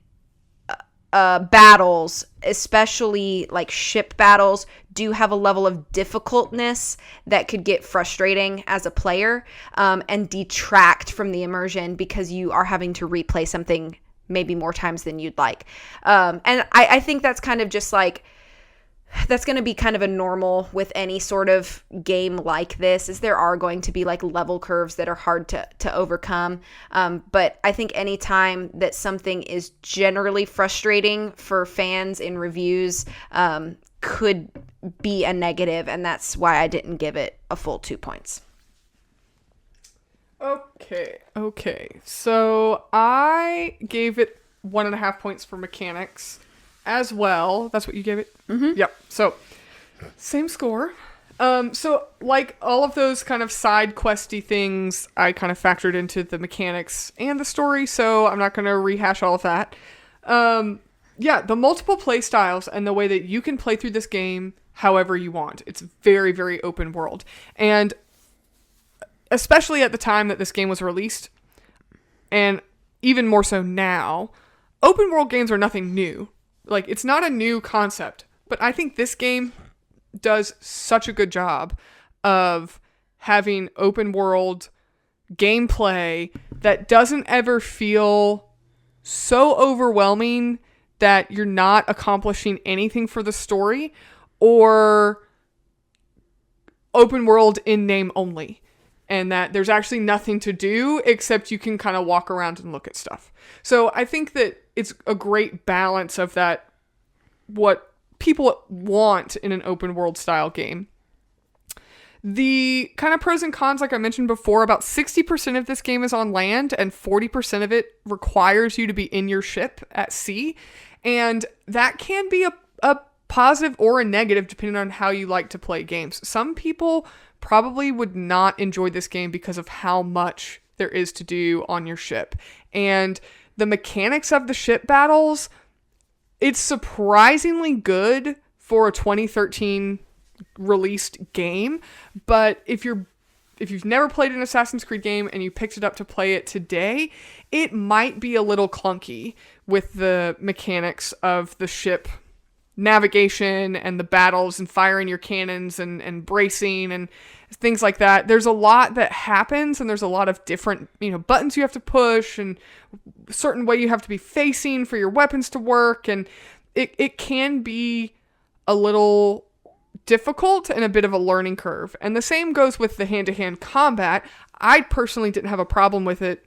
battles, especially like ship battles, do have a level of difficultness that could get frustrating as a player, and detract from the immersion because you are having to replay something maybe more times than you'd like. And I think that's kind of just like, that's going to be kind of a normal with any sort of game like this, is there are going to be like level curves that are hard to overcome. But I think anytime that something is generally frustrating for fans in reviews, could be a negative. And that's why I didn't give it a full 2 points. Okay. So I gave it 1.5 points for mechanics as well. That's what you gave it? Mm-hmm. Yep. So same score. So like all of those kind of side questy things, I kind of factored into the mechanics and the story, so I'm not going to rehash all of that. Yeah, the multiple play styles and the way that you can play through this game however you want. It's very, very open world. And especially at the time that this game was released, and even more so now, open world games are nothing new. Like, it's not a new concept, but I think this game does such a good job of having open world gameplay that doesn't ever feel so overwhelming that you're not accomplishing anything for the story, or open world in name only, and that there's actually nothing to do except you can kind of walk around and look at stuff. So I think that it's a great balance of that, what people want in an open world style game. The kind of pros and cons, like I mentioned before, about 60% of this game is on land and 40% of it requires you to be in your ship at sea. And that can be a positive or a negative depending on how you like to play games. Some people probably would not enjoy this game because of how much there is to do on your ship. And the mechanics of the ship battles, it's surprisingly good for a 2013 released game. But if you've never played an Assassin's Creed game and you picked it up to play it today, it might be a little clunky with the mechanics of the ship navigation and the battles and firing your cannons and bracing and things like that. There's a lot that happens, and there's a lot of different, buttons you have to push and a certain way you have to be facing for your weapons to work. And it can be a little difficult and a bit of a learning curve. And the same goes with the hand-to-hand combat. I personally didn't have a problem with it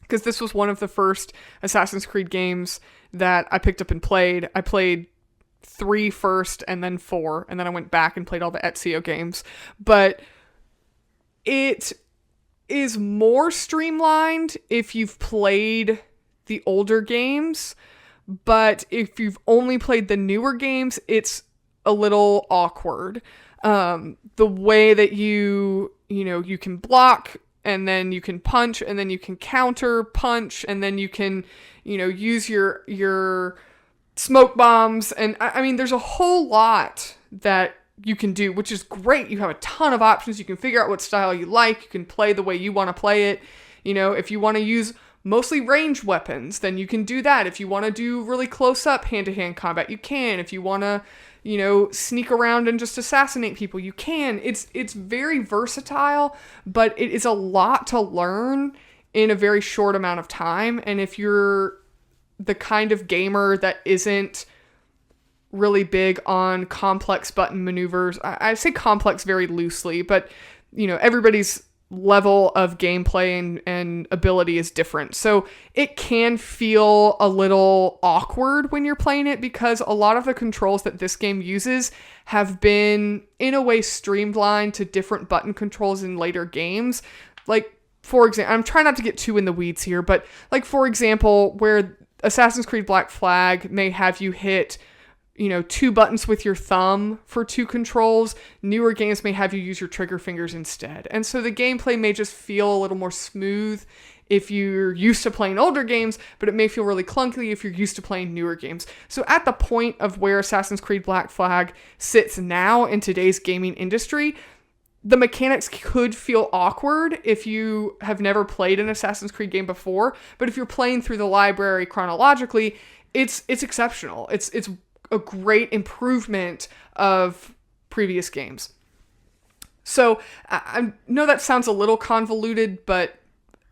because this was one of the first Assassin's Creed games that I picked up and played. I played 3 first and then 4, and then I went back and played all the Ezio games. But it is more streamlined if you've played the older games, but if you've only played the newer games, it's a little awkward. The way that you can block, and then you can punch, and then you can counter punch, and then you can, use your smoke bombs. And I mean, there's a whole lot that you can do, which is great. You have a ton of options. You can figure out what style you like. You can play the way you want to play it. You know, if you want to use mostly ranged weapons, then you can do that. If you want to do really close up hand-to-hand combat, you can. If you want to, you know, sneak around and just assassinate people, you can. It's very versatile, but it is a lot to learn in a very short amount of time. And if you're the kind of gamer that isn't really big on complex button maneuvers, I say complex very loosely, but, you know, everybody's level of gameplay and ability is different. So it can feel a little awkward when you're playing it, because a lot of the controls that this game uses have been in a way streamlined to different button controls in later games. Like, for example, I'm trying not to get too in the weeds here, but like, for example, where Assassin's Creed Black Flag may have you hit, you know, 2 buttons with your thumb for 2 controls, newer games may have you use your trigger fingers instead. And so the gameplay may just feel a little more smooth if you're used to playing older games, but it may feel really clunky if you're used to playing newer games. So at the point of where Assassin's Creed Black Flag sits now in today's gaming industry, the mechanics could feel awkward if you have never played an Assassin's Creed game before, but if you're playing through the library chronologically, it's exceptional. It's a great improvement of previous games. So I know that sounds a little convoluted, but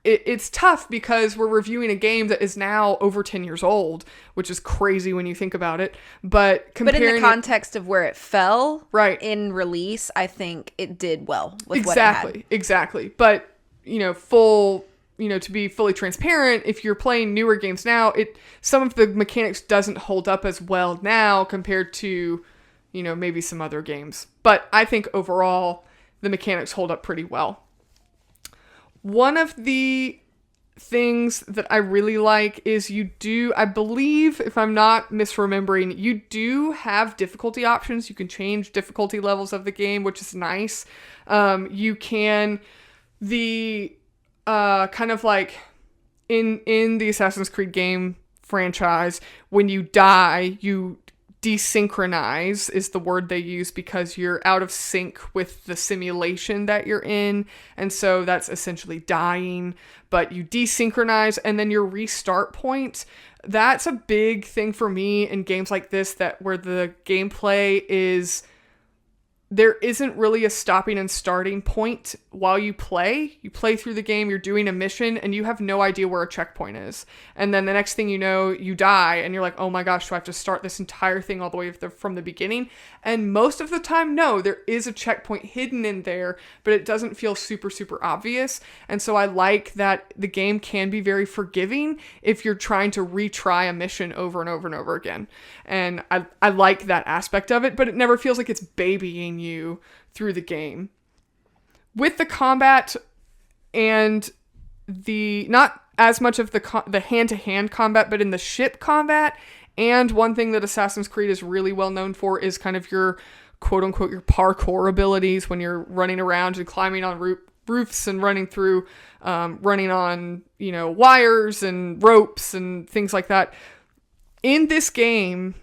it's tough because we're reviewing a game that is now over 10 years old, which is crazy when you think about it. But in the context of where it fell right in release, I think it did well with exactly, what it had. Exactly. But, you know, to be fully transparent, if you're playing newer games now, some of the mechanics doesn't hold up as well now compared to, you know, maybe some other games. But I think overall, the mechanics hold up pretty well. One of the things that I really like is I believe, if I'm not misremembering, you do have difficulty options. You can change difficulty levels of the game, which is nice. You can, kind of like in the Assassin's Creed game franchise, when you die, you desynchronize is the word they use, because you're out of sync with the simulation that you're in, and so that's essentially dying. But you desynchronize, and then your restart point, that's a big thing for me in games like this, that where the gameplay is, there isn't really a stopping and starting point while you play. You play through the game, you're doing a mission, and you have no idea where a checkpoint is. And then the next thing you know, you die, and you're like, oh my gosh, do I have to start this entire thing all the way from the beginning? And most of the time, no, there is a checkpoint hidden in there, but it doesn't feel super, super obvious. And so I like that the game can be very forgiving if you're trying to retry a mission over and over and over again. And I like that aspect of it, but it never feels like it's babying you through the game. With the combat and not as much of the hand-to-hand combat, but in the ship combat, and one thing that Assassin's Creed is really well known for is kind of your quote-unquote your parkour abilities when you're running around and climbing on roofs and running on, you know, wires and ropes and things like that. In this game,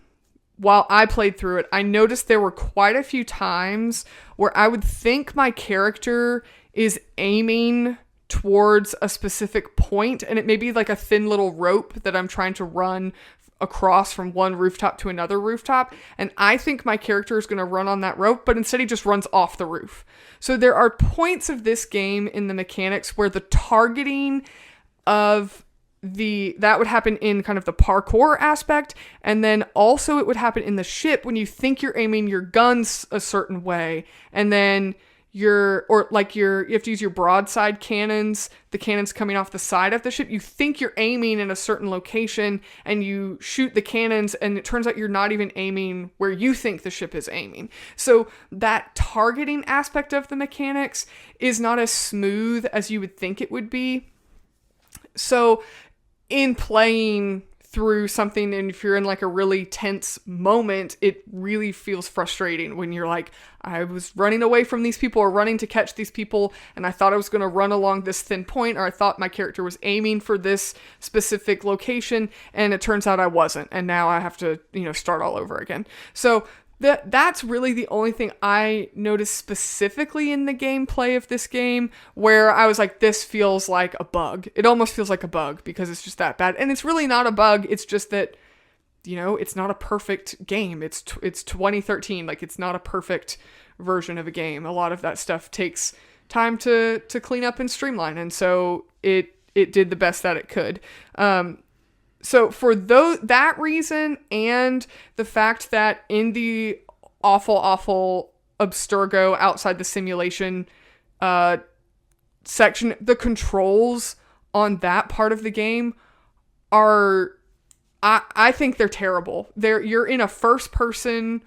while I played through it, I noticed there were quite a few times where I would think my character is aiming towards a specific point, and it may be like a thin little rope that I'm trying to run across from one rooftop to another rooftop, and I think my character is going to run on that rope, but instead he just runs off the roof. So there are points of this game in the mechanics where the targeting of that would happen in kind of the parkour aspect, and then also it would happen in the ship when you think you're aiming your guns a certain way, and then you have to use your broadside cannons, the cannons coming off the side of the ship. You think you're aiming in a certain location, and you shoot the cannons, and it turns out you're not even aiming where you think the ship is aiming. So that targeting aspect of the mechanics is not as smooth as you would think it would be. So in playing through something, and if you're in like a really tense moment, it really feels frustrating when you're like, I was running away from these people or running to catch these people, and I thought I was going to run along this thin point, or I thought my character was aiming for this specific location, and it turns out I wasn't, and now I have to, start all over again. So That's really the only thing I noticed specifically in the gameplay of this game where I was like, this feels like a bug. It almost feels like a bug because it's just that bad. And it's really not a bug. It's just that, it's not a perfect game. It's 2013. Like, it's not a perfect version of a game. A lot of that stuff takes time to clean up and streamline. And so it did the best that it could. So for that reason, and the fact that in the awful Abstergo outside the simulation section, the controls on that part of the game are, I think they're terrible. You're in a first person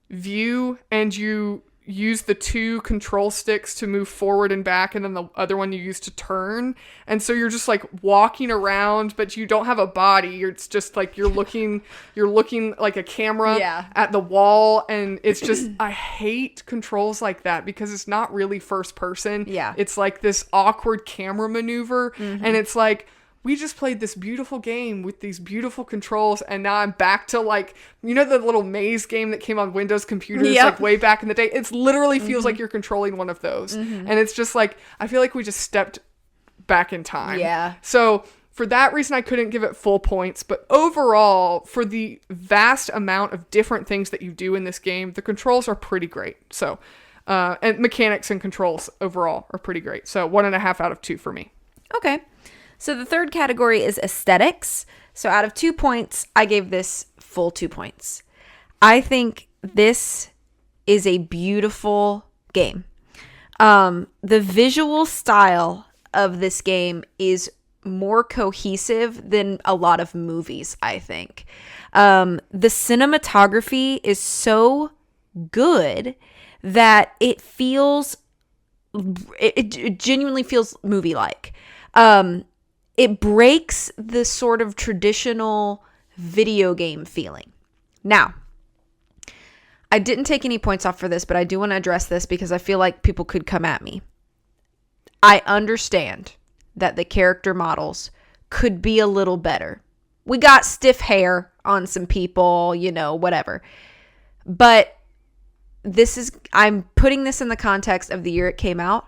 view and you use the 2 control sticks to move forward and back, and then the other one you use to turn. And so you're just like walking around, but you don't have a body. It's just like you're looking like a camera at the wall. And it's just, I hate controls like that because it's not really first person. Yeah. It's like this awkward camera maneuver. And it's like, we just played this beautiful game with these beautiful controls, and now I'm back to like, the little maze game that came on Windows computers like way back in the day. It's literally feels like you're controlling one of those. And it's just like, I feel like we just stepped back in time. Yeah. So for that reason, I couldn't give it full points, but overall, for the vast amount of different things that you do in this game, the controls are pretty great. So, and mechanics and controls overall are pretty great. So 1.5 out of 2 for me. Okay. So the third category is aesthetics. So out of 2 points, I gave this full 2 points. I think this is a beautiful game. The visual style of this game is more cohesive than a lot of movies, I think. The cinematography is so good that it genuinely feels movie-like. It breaks the sort of traditional video game feeling. Now, I didn't take any points off for this, but I do want to address this because I feel like people could come at me. I understand that the character models could be a little better. We got stiff hair on some people, whatever. But I'm putting this in the context of the year it came out.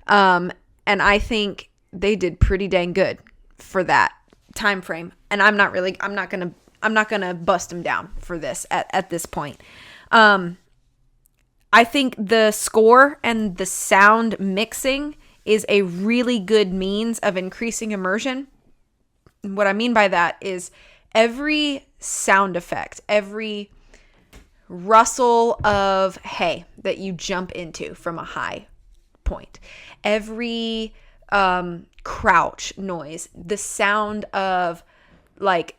And I think they did pretty dang good for that time frame. And I'm not gonna bust them down for this at this point. I think the score and the sound mixing is a really good means of increasing immersion. And what I mean by that is every sound effect, every rustle of hay that you jump into from a high point, every crouch noise, the sound of like,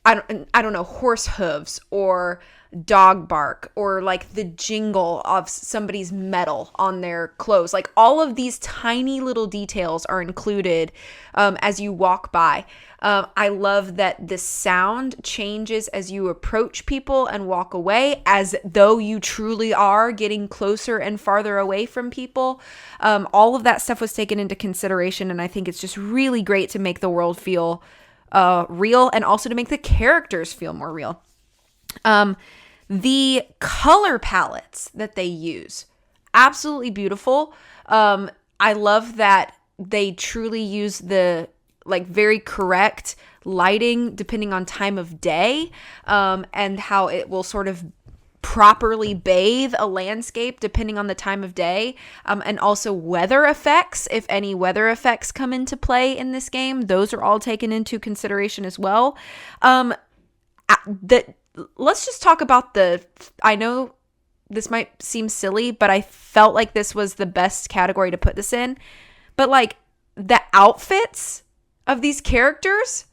I don't know, horse hooves or dog bark, or like the jingle of somebody's metal on their clothes. Like all of these tiny little details are included as you walk by. I love that the sound changes as you approach people and walk away, as though you truly are getting closer and farther away from people. All of that stuff was taken into consideration, and I think it's just really great to make the world feel real, and also to make the characters feel more real. The color palettes that they use, absolutely beautiful. I love that they truly use the like very correct lighting depending on time of day, and how it will sort of properly bathe a landscape depending on the time of day, and also weather effects. If any weather effects come into play in this game, those are all taken into consideration as well. Let's just talk about I know this might seem silly, but I felt like this was the best category to put this in. But like the outfits of these characters,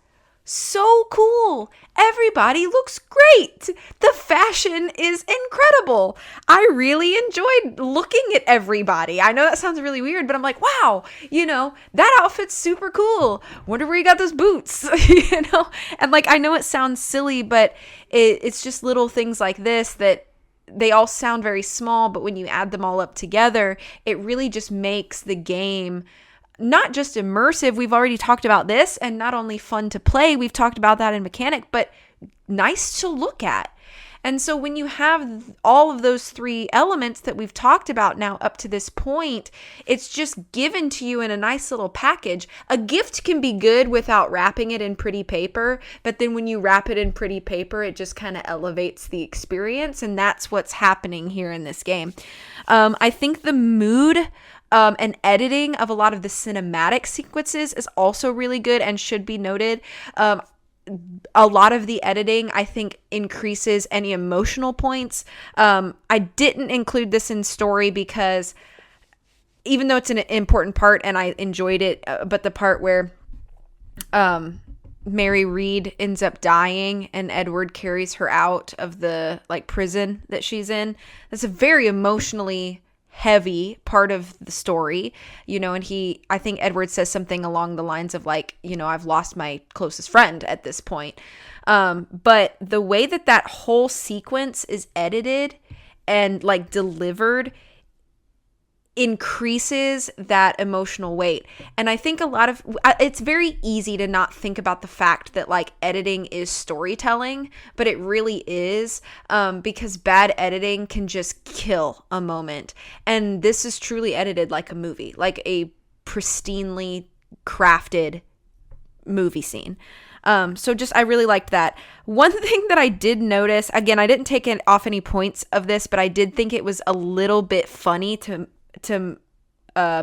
so cool. Everybody looks great. The fashion is incredible. I really enjoyed looking at everybody. I know that sounds really weird, but I'm like, wow, that outfit's super cool. Wonder where you got those boots, And like, I know it sounds silly, but it's just little things like this that they all sound very small, but when you add them all up together, it really just makes the game not just immersive. We've already talked about this, and not only fun to play, we've talked about that in mechanic, but nice to look at. And so when you have all of those three elements that we've talked about now up to this point, it's just given to you in a nice little package. A gift can be good without wrapping it in pretty paper, but then when you wrap it in pretty paper, it just kind of elevates the experience, and that's what's happening here in this game. I think the mood and editing of a lot of the cinematic sequences is also really good and should be noted. A lot of the editing, I think, increases any emotional points. I didn't include this in story because even though it's an important part and I enjoyed it, but the part where Mary Read ends up dying and Edward carries her out of the prison that she's in, that's a very emotionally heavy part of the story, and I think Edward says something along the lines of I've lost my closest friend at this point. But the way that whole sequence is edited and delivered increases that emotional weight. And I think it's very easy to not think about the fact that editing is storytelling, but it really is, because bad editing can just kill a moment. And this is truly edited like a movie, like a pristinely crafted movie scene. So I really liked that. One thing that I did notice, again, I didn't take off any points of this, but I did think it was a little bit funny to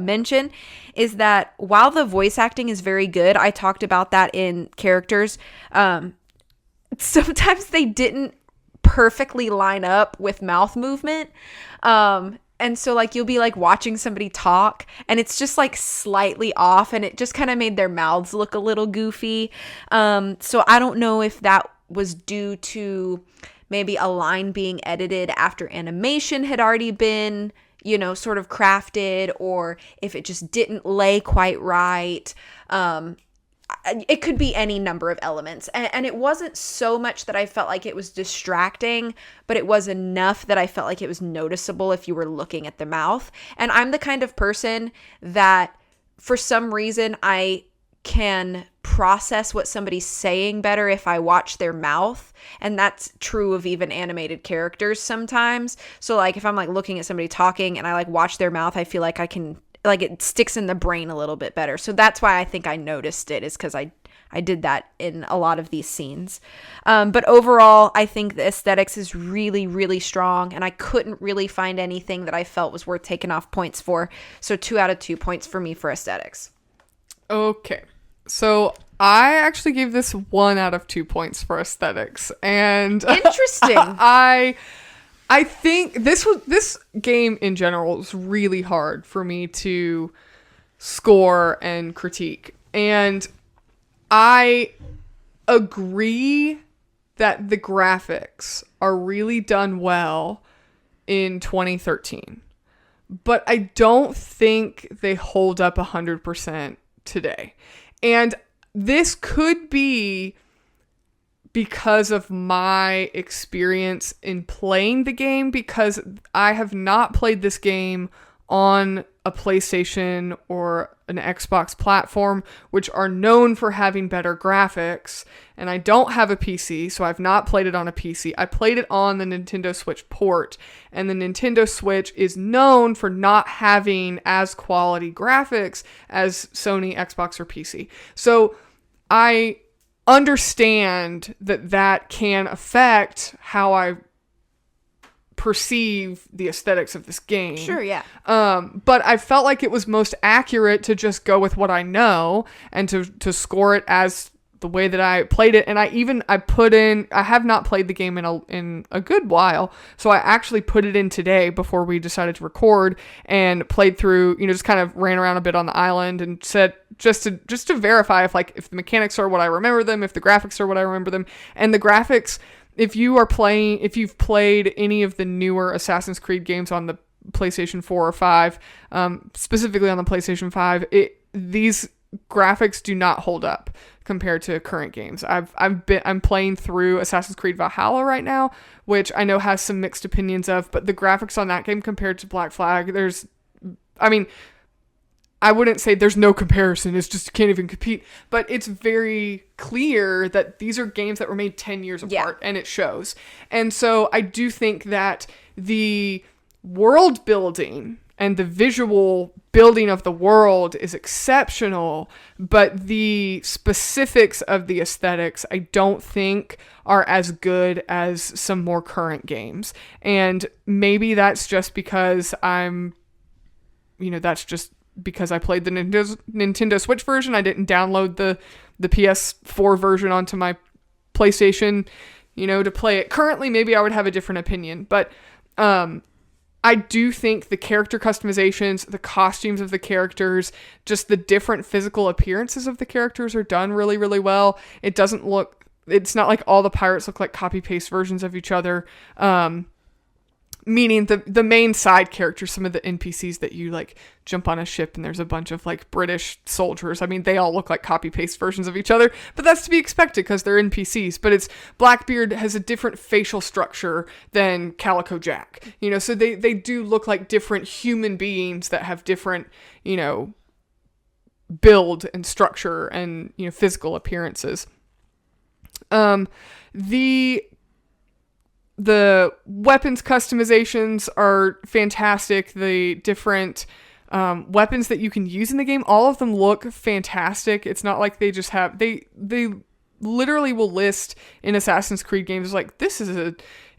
mention, is that while the voice acting is very good, I talked about that in characters, sometimes they didn't perfectly line up with mouth movement. And so you'll be watching somebody talk and it's just slightly off, and it just kind of made their mouths look a little goofy. So I don't know if that was due to maybe a line being edited after animation had already been sort of crafted, or if it just didn't lay quite right. It could be any number of elements. And it wasn't so much that I felt like it was distracting, but it was enough that I felt like it was noticeable if you were looking at the mouth. And I'm the kind of person that for some reason I can process what somebody's saying better if I watch their mouth. And that's true of even animated characters sometimes. So if I'm looking at somebody talking and I watch their mouth, I feel like I can, it sticks in the brain a little bit better. So that's why I think I noticed it, is because I did that in a lot of these scenes. But overall, I think the aesthetics is really, really strong, and I couldn't really find anything that I felt was worth taking off points for. So 2 out of 2 points for me for aesthetics. Okay. So I actually gave this 1 out of 2 points for aesthetics, and interesting. I think this game in general was really hard for me to score and critique, and I agree that the graphics are really done well in 2013, but I don't think they hold up 100% today. And this could be because of my experience in playing the game, because I have not played this game on a PlayStation or an Xbox platform, which are known for having better graphics. And I don't have a PC, so I've not played it on a PC. I played it on the Nintendo Switch port, and the Nintendo Switch is known for not having as quality graphics as Sony, Xbox, or PC. So I understand that can affect how I perceive the aesthetics of this game. Sure, yeah. But I felt like it was most accurate to just go with what I know and to score it as the way that I played it. And I have not played the game in a good while, so I actually put it in today before we decided to record, and played through, just kind of ran around a bit on the island and said just to verify if the mechanics are what I remember them, if the graphics are what I remember them. And the graphics, if you've played any of the newer Assassin's Creed games on the PlayStation 4 or 5, specifically on the PlayStation 5, these graphics do not hold up compared to current games. I'm playing through Assassin's Creed Valhalla right now, which I know has some mixed opinions of, but the graphics on that game compared to Black Flag, I wouldn't say there's no comparison. It's just you can't even compete. But it's very clear that these are games that were made 10 years apart, and it shows. And so I do think that the world building and the visual building of the world is exceptional, but the specifics of the aesthetics I don't think are as good as some more current games. And maybe that's just because that's just because I played the Nintendo Switch version. I didn't download the PS4 version onto my PlayStation, to play it. Currently, maybe I would have a different opinion, but I do think the character customizations, the costumes of the characters, just the different physical appearances of the characters are done really, really well. It's not like all the pirates look like copy-paste versions of each other. Meaning the main side characters, some of the NPCs that you like jump on a ship and there's a bunch of like British soldiers. I mean, they all look like copy paste versions of each other, but that's to be expected because they're NPCs. But Blackbeard has a different facial structure than Calico Jack, so they do look like different human beings that have different, build and structure and, physical appearances. The weapons customizations are fantastic. The different weapons that you can use in the game, all of them look fantastic. It's not like they just have... They literally will list in Assassin's Creed games like, this is a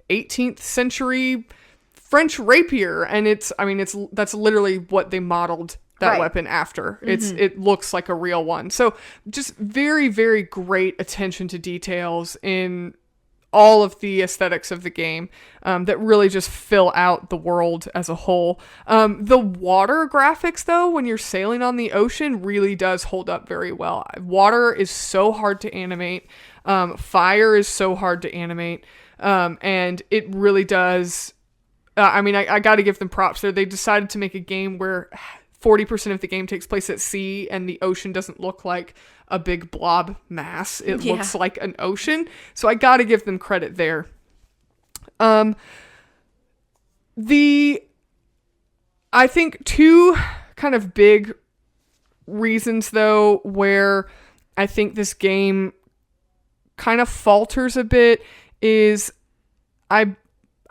18th century French rapier. And that's literally what they modeled that weapon after. It looks like a real one. So just very, very great attention to details in all of the aesthetics of the game that really just fill out the world as a whole. The water graphics, though, when you're sailing on the ocean, really does hold up very well. Water is so hard to animate. Fire is so hard to animate. And it really does... I got to give them props there. They decided to make a game where 40% of the game takes place at sea and the ocean doesn't look like a big blob mass. It looks like an ocean. So I got to give them credit there. I think two kind of big reasons though, where I think this game kind of falters a bit is I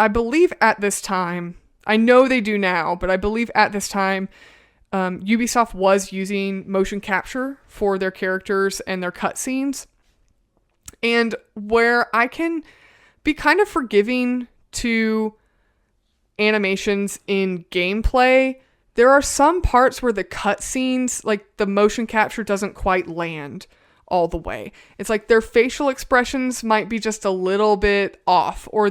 believe at this time, I know they do now, but I believe at this time, Ubisoft was using motion capture for their characters and their cutscenes. And where I can be kind of forgiving to animations in gameplay, there are some parts where the cutscenes, like the motion capture doesn't quite land all the way. It's like their facial expressions might be just a little bit off, or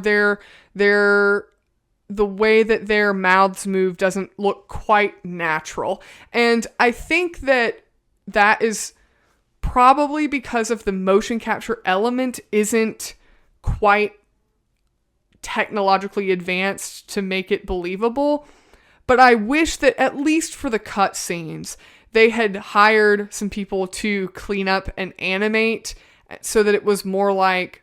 the way that their mouths move doesn't look quite natural. And I think that is probably because of the motion capture element isn't quite technologically advanced to make it believable. But I wish that at least for the cutscenes, they had hired some people to clean up and animate so that it was more like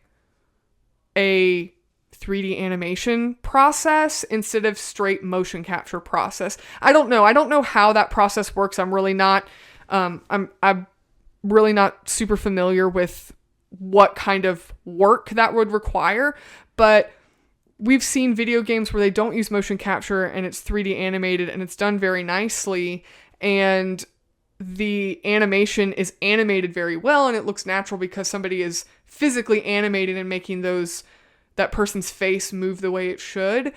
a 3D animation process instead of straight motion capture process. I don't know how that process works. I'm really not super familiar with what kind of work that would require, but we've seen video games where they don't use motion capture and it's 3D animated and it's done very nicely, and the animation is animated very well and it looks natural because somebody is physically animated and making that person's face move the way it should.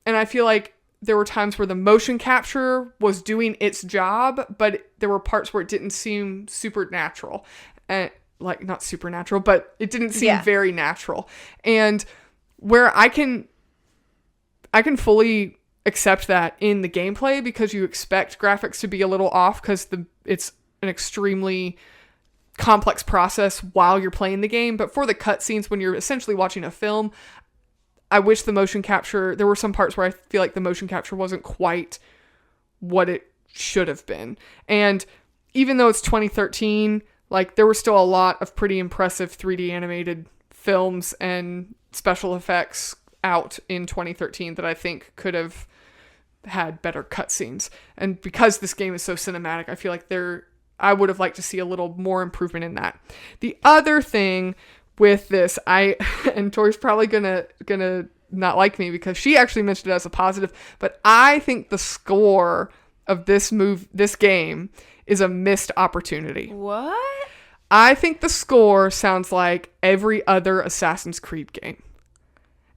And I feel like there were times where the motion capture was doing its job, but there were parts where it didn't seem supernatural. Like, not supernatural, but it didn't seem very natural. And where I can fully accept that in the gameplay, because you expect graphics to be a little off because it's an extremely complex process while you're playing the game. But for the cutscenes, when you're essentially watching a film, I wish the motion capture, there were some parts where I feel like the motion capture wasn't quite what it should have been. And even though it's 2013, like, there were still a lot of pretty impressive 3D animated films and special effects out in 2013 that I think could have had better cutscenes. And because this game is so cinematic, I feel like I would have liked to see a little more improvement in that. The other thing with this, and Tori's probably gonna not like me because she actually mentioned it as a positive, but I think the score of this game is a missed opportunity. What? I think the score sounds like every other Assassin's Creed game.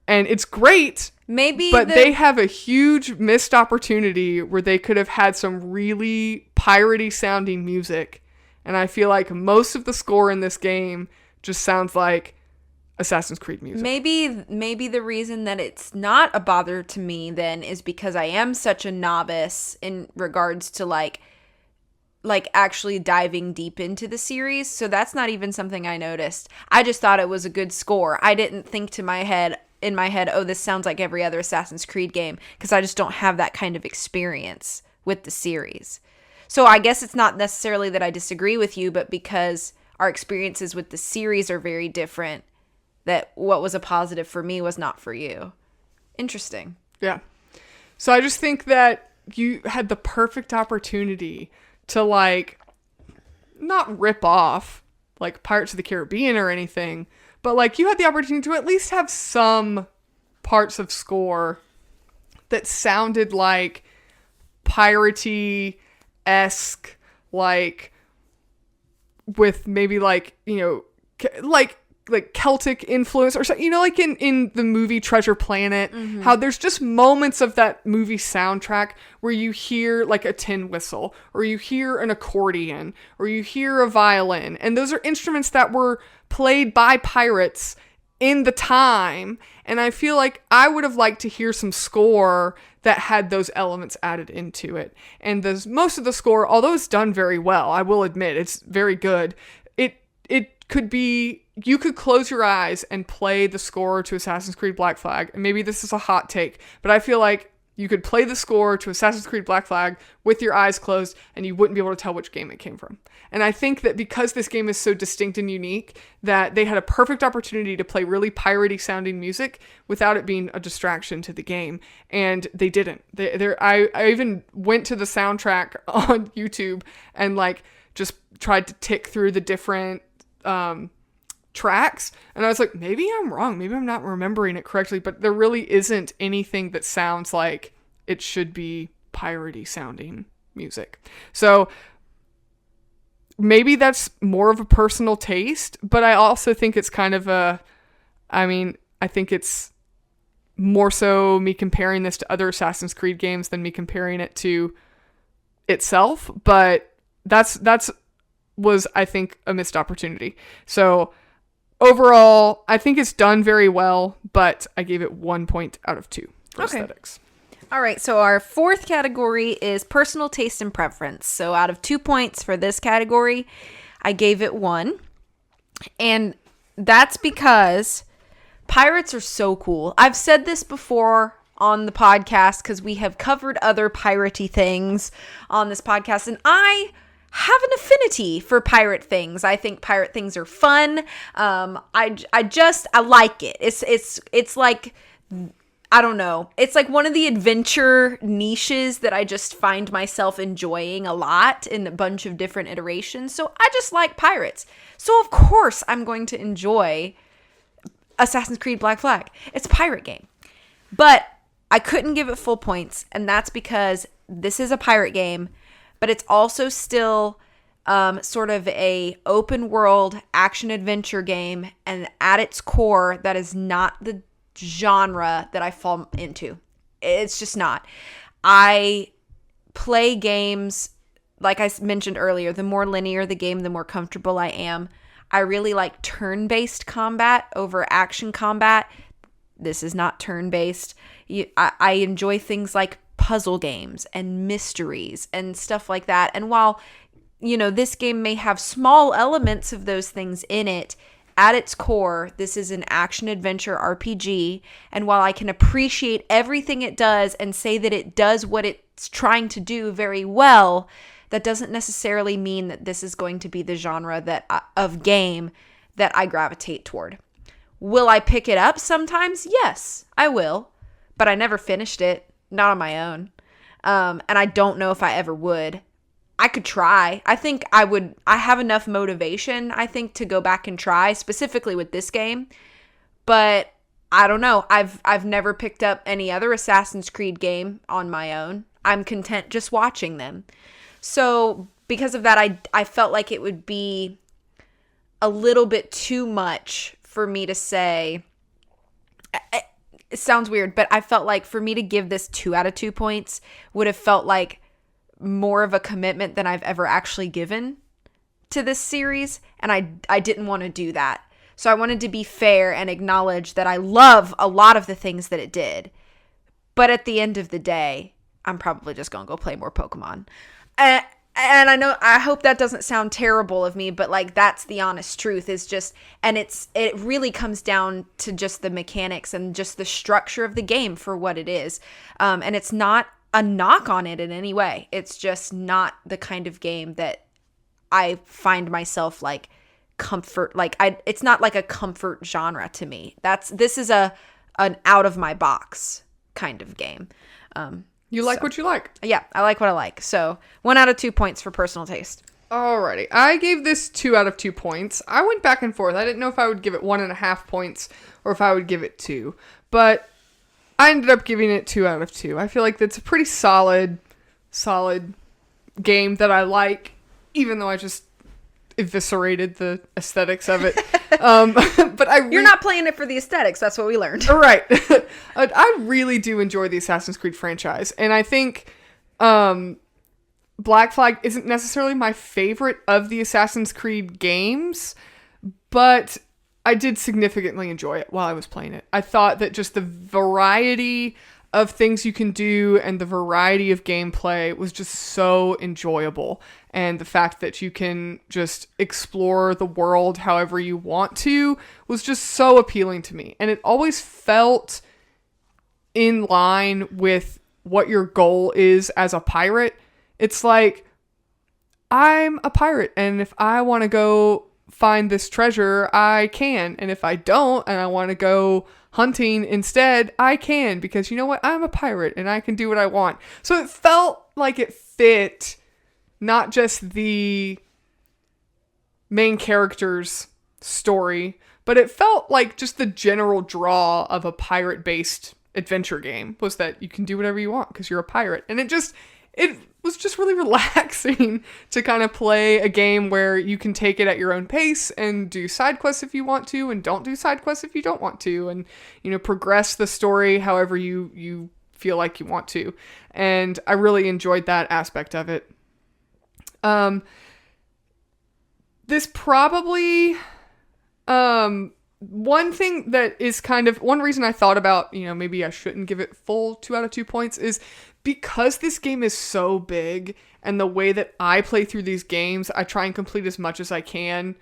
And it's great, but they have a huge missed opportunity where they could have had some really piratey sounding music. And I feel like most of the score in this game just sounds like Assassin's Creed music. Maybe the reason that it's not a bother to me then is because I am such a novice in regards to like actually diving deep into the series. So that's not even something I noticed. I just thought it was a good score. I didn't think in my head, oh, this sounds like every other Assassin's Creed game, because I just don't have that kind of experience with the series. So I guess it's not necessarily that I disagree with you, but because our experiences with the series are very different, that what was a positive for me was not for you. Interesting. Yeah. So I just think that you had the perfect opportunity to like not rip off like Pirates of the Caribbean or anything, but like you had the opportunity to at least have some parts of score that sounded like piratey-esque, like with maybe like, you know, like Celtic influence or something, you know, like in the movie Treasure Planet, how there's just moments of that movie soundtrack where you hear like a tin whistle, or you hear an accordion, or you hear a violin. And those are instruments that were played by pirates in the time. And I feel like I would have liked to hear some score that had those elements added into it. And most of the score, although it's done very well, I will admit it's very good. It could be, you could close your eyes and play the score to Assassin's Creed Black Flag. And maybe this is a hot take, but I feel like you could play the score to Assassin's Creed Black Flag with your eyes closed and you wouldn't be able to tell which game it came from. And I think that because this game is so distinct and unique, that they had a perfect opportunity to play really piratey sounding music without it being a distraction to the game. And they didn't. I even went to the soundtrack on YouTube and like just tried to tick through the different tracks, and I was like, maybe I'm wrong, maybe I'm not remembering it correctly, but there really isn't anything that sounds like it should be piratey sounding music. So maybe that's more of a personal taste, but I also think it's kind of I think it's more so me comparing this to other Assassin's Creed games than me comparing it to itself, but that's was, I think, a missed opportunity. So overall, I think it's done very well, but I gave it 1 point out of 2 for aesthetics. All right, so our fourth category is personal taste and preference. So out of 2 points for this category, I gave it 1. And that's because pirates are so cool. I've said this before on the podcast because we have covered other piratey things on this podcast, and I have an affinity for pirate things. I think pirate things are fun. I like it. It's like, I don't know. It's like one of the adventure niches that I just find myself enjoying a lot in a bunch of different iterations. So I just like pirates. So of course I'm going to enjoy Assassin's Creed Black Flag. It's a pirate game. But I couldn't give it full points, and that's because this is a pirate game, but it's also still sort of a open world action adventure game, and at its core, that is not the genre that I fall into. It's just not. I play games, like I mentioned earlier, the more linear the game, the more comfortable I am. I really like turn-based combat over action combat. This is not turn-based. I enjoy things like puzzle games and mysteries and stuff like that. And while, this game may have small elements of those things in it, at its core, this is an action-adventure RPG. And while I can appreciate everything it does and say that it does what it's trying to do very well, that doesn't necessarily mean that this is going to be the genre of game that I gravitate toward. Will I pick it up sometimes? Yes, I will. But I never finished it. Not on my own. And I don't know if I ever would. I could try. I think I have enough motivation, I think, to go back and try, specifically with this game. But I don't know. I've never picked up any other Assassin's Creed game on my own. I'm content just watching them. So because of that, I felt like it would be a little bit too much for me to say. It sounds weird, but I felt like for me to give this 2 out of 2 points would have felt like more of a commitment than I've ever actually given to this series. And I didn't want to do that. So I wanted to be fair and acknowledge that I love a lot of the things that it did. But at the end of the day, I'm probably just going to go play more Pokemon. And I hope that doesn't sound terrible of me, but like that's the honest truth is just, and it really comes down to just the mechanics and just the structure of the game for what it is. And it's not a knock on it in any way. It's just not the kind of game that I find myself like comfort, it's not like a comfort genre to me. This is an out of my box kind of game. You like what you like. Yeah, I like what I like. So 1 out of 2 points for personal taste. Alrighty. I gave this 2 out of 2 points. I went back and forth. I didn't know if I would give it 1.5 points or if I would give it 2. But I ended up giving it 2 out of 2. I feel like that's a pretty solid game that I like, even though I just eviscerated the aesthetics of it. But you're not playing it for the aesthetics. That's what we learned. Right. I really do enjoy the Assassin's Creed franchise, and I think Black Flag isn't necessarily my favorite of the Assassin's Creed games, but I did significantly enjoy it while I was playing it. I thought that just the variety of things you can do and the variety of gameplay was just so enjoyable. And the fact that you can just explore the world however you want to was just so appealing to me. And it always felt in line with what your goal is as a pirate. It's like, I'm a pirate, and if I want to go find this treasure, I can. And if I don't, and I want to go hunting instead, I can, because you know what? I'm a pirate and I can do what I want. So it felt like it fit not just the main character's story, but it felt like just the general draw of a pirate-based adventure game was that you can do whatever you want because you're a pirate. And it was just really relaxing to kind of play a game where you can take it at your own pace and do side quests if you want to, and don't do side quests if you don't want to, and, you know, progress the story however you feel like you want to. And I really enjoyed that aspect of it. This probably, one thing that is kind of, one reason I thought about, you know, maybe I shouldn't give it full 2 out of 2 points is because this game is so big, and the way that I play through these games, I try and complete as much as I can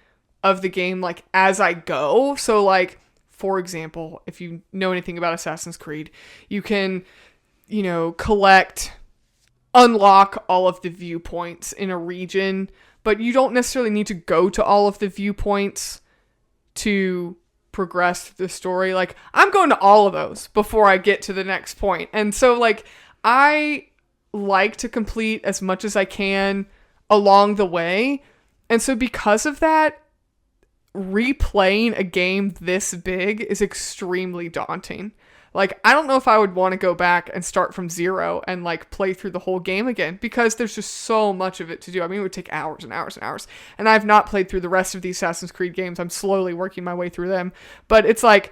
of the game, like, as I go. So, like, for example, if you know anything about Assassin's Creed, you can, you know, unlock all of the viewpoints in a region, but you don't necessarily need to go to all of the viewpoints to progress the story. Like, I'm going to all of those before I get to the next point. And so, like, I like to complete as much as I can along the way. And so because of that, replaying a game this big is extremely daunting. Like, I don't know if I would want to go back and start from zero and, like, play through the whole game again, because there's just so much of it to do. I mean, it would take hours and hours and hours. And I've not played through the rest of the Assassin's Creed games. I'm slowly working my way through them. But it's like,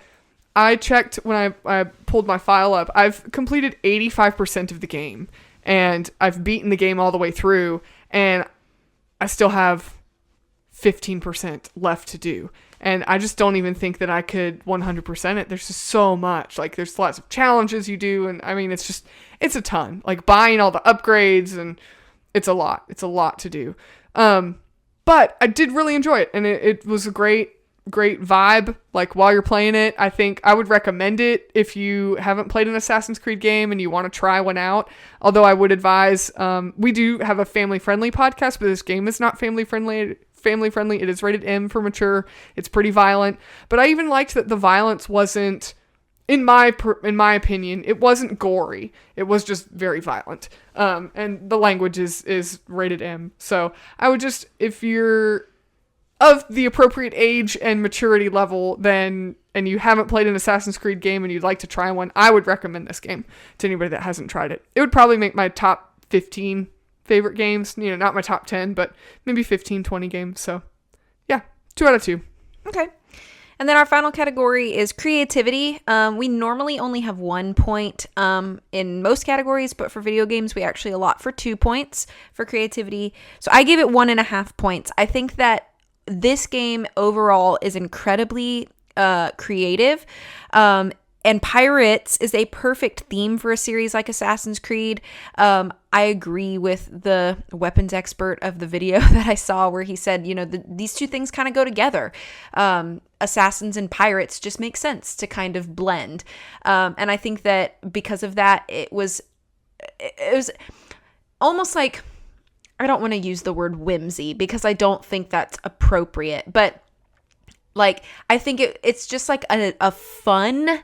I checked when I pulled my file up. I've completed 85% of the game, and I've beaten the game all the way through, and I still have 15% left to do. And I just don't even think that I could 100% it. There's just so much. Like, there's lots of challenges you do, and I mean, it's a ton. Like, buying all the upgrades, and it's a lot. It's a lot to do. But I did really enjoy it, and it was a great vibe. Like, while you're playing it, I think I would recommend it if you haven't played an Assassin's Creed game and you want to try one out. Although I would advise, we do have a family-friendly podcast, but this game is not family-friendly. It is rated M for mature. It's pretty violent. But I even liked that the violence wasn't in my opinion, it wasn't gory. It was just very violent. And the language is rated M. So I would just, if you're of the appropriate age and maturity level, then, and you haven't played an Assassin's Creed game and you'd like to try one, I would recommend this game to anybody that hasn't tried it. It would probably make my top 15 favorite games, not my top 10, but maybe 15, 20 games. So yeah, 2 out of 2. Okay. And then our final category is creativity. We normally only have 1 point in most categories, but for video games, we actually allot for 2 points for creativity. So I gave it 1.5 points. I think that this game overall is incredibly creative. And pirates is a perfect theme for a series like Assassin's Creed. I agree with the weapons expert of the video that I saw where he said, these two things kind of go together. Assassins and pirates just make sense to kind of blend. And I think that because of that, it was almost like, I don't want to use the word whimsy because I don't think that's appropriate. But like, I think it's just like a fun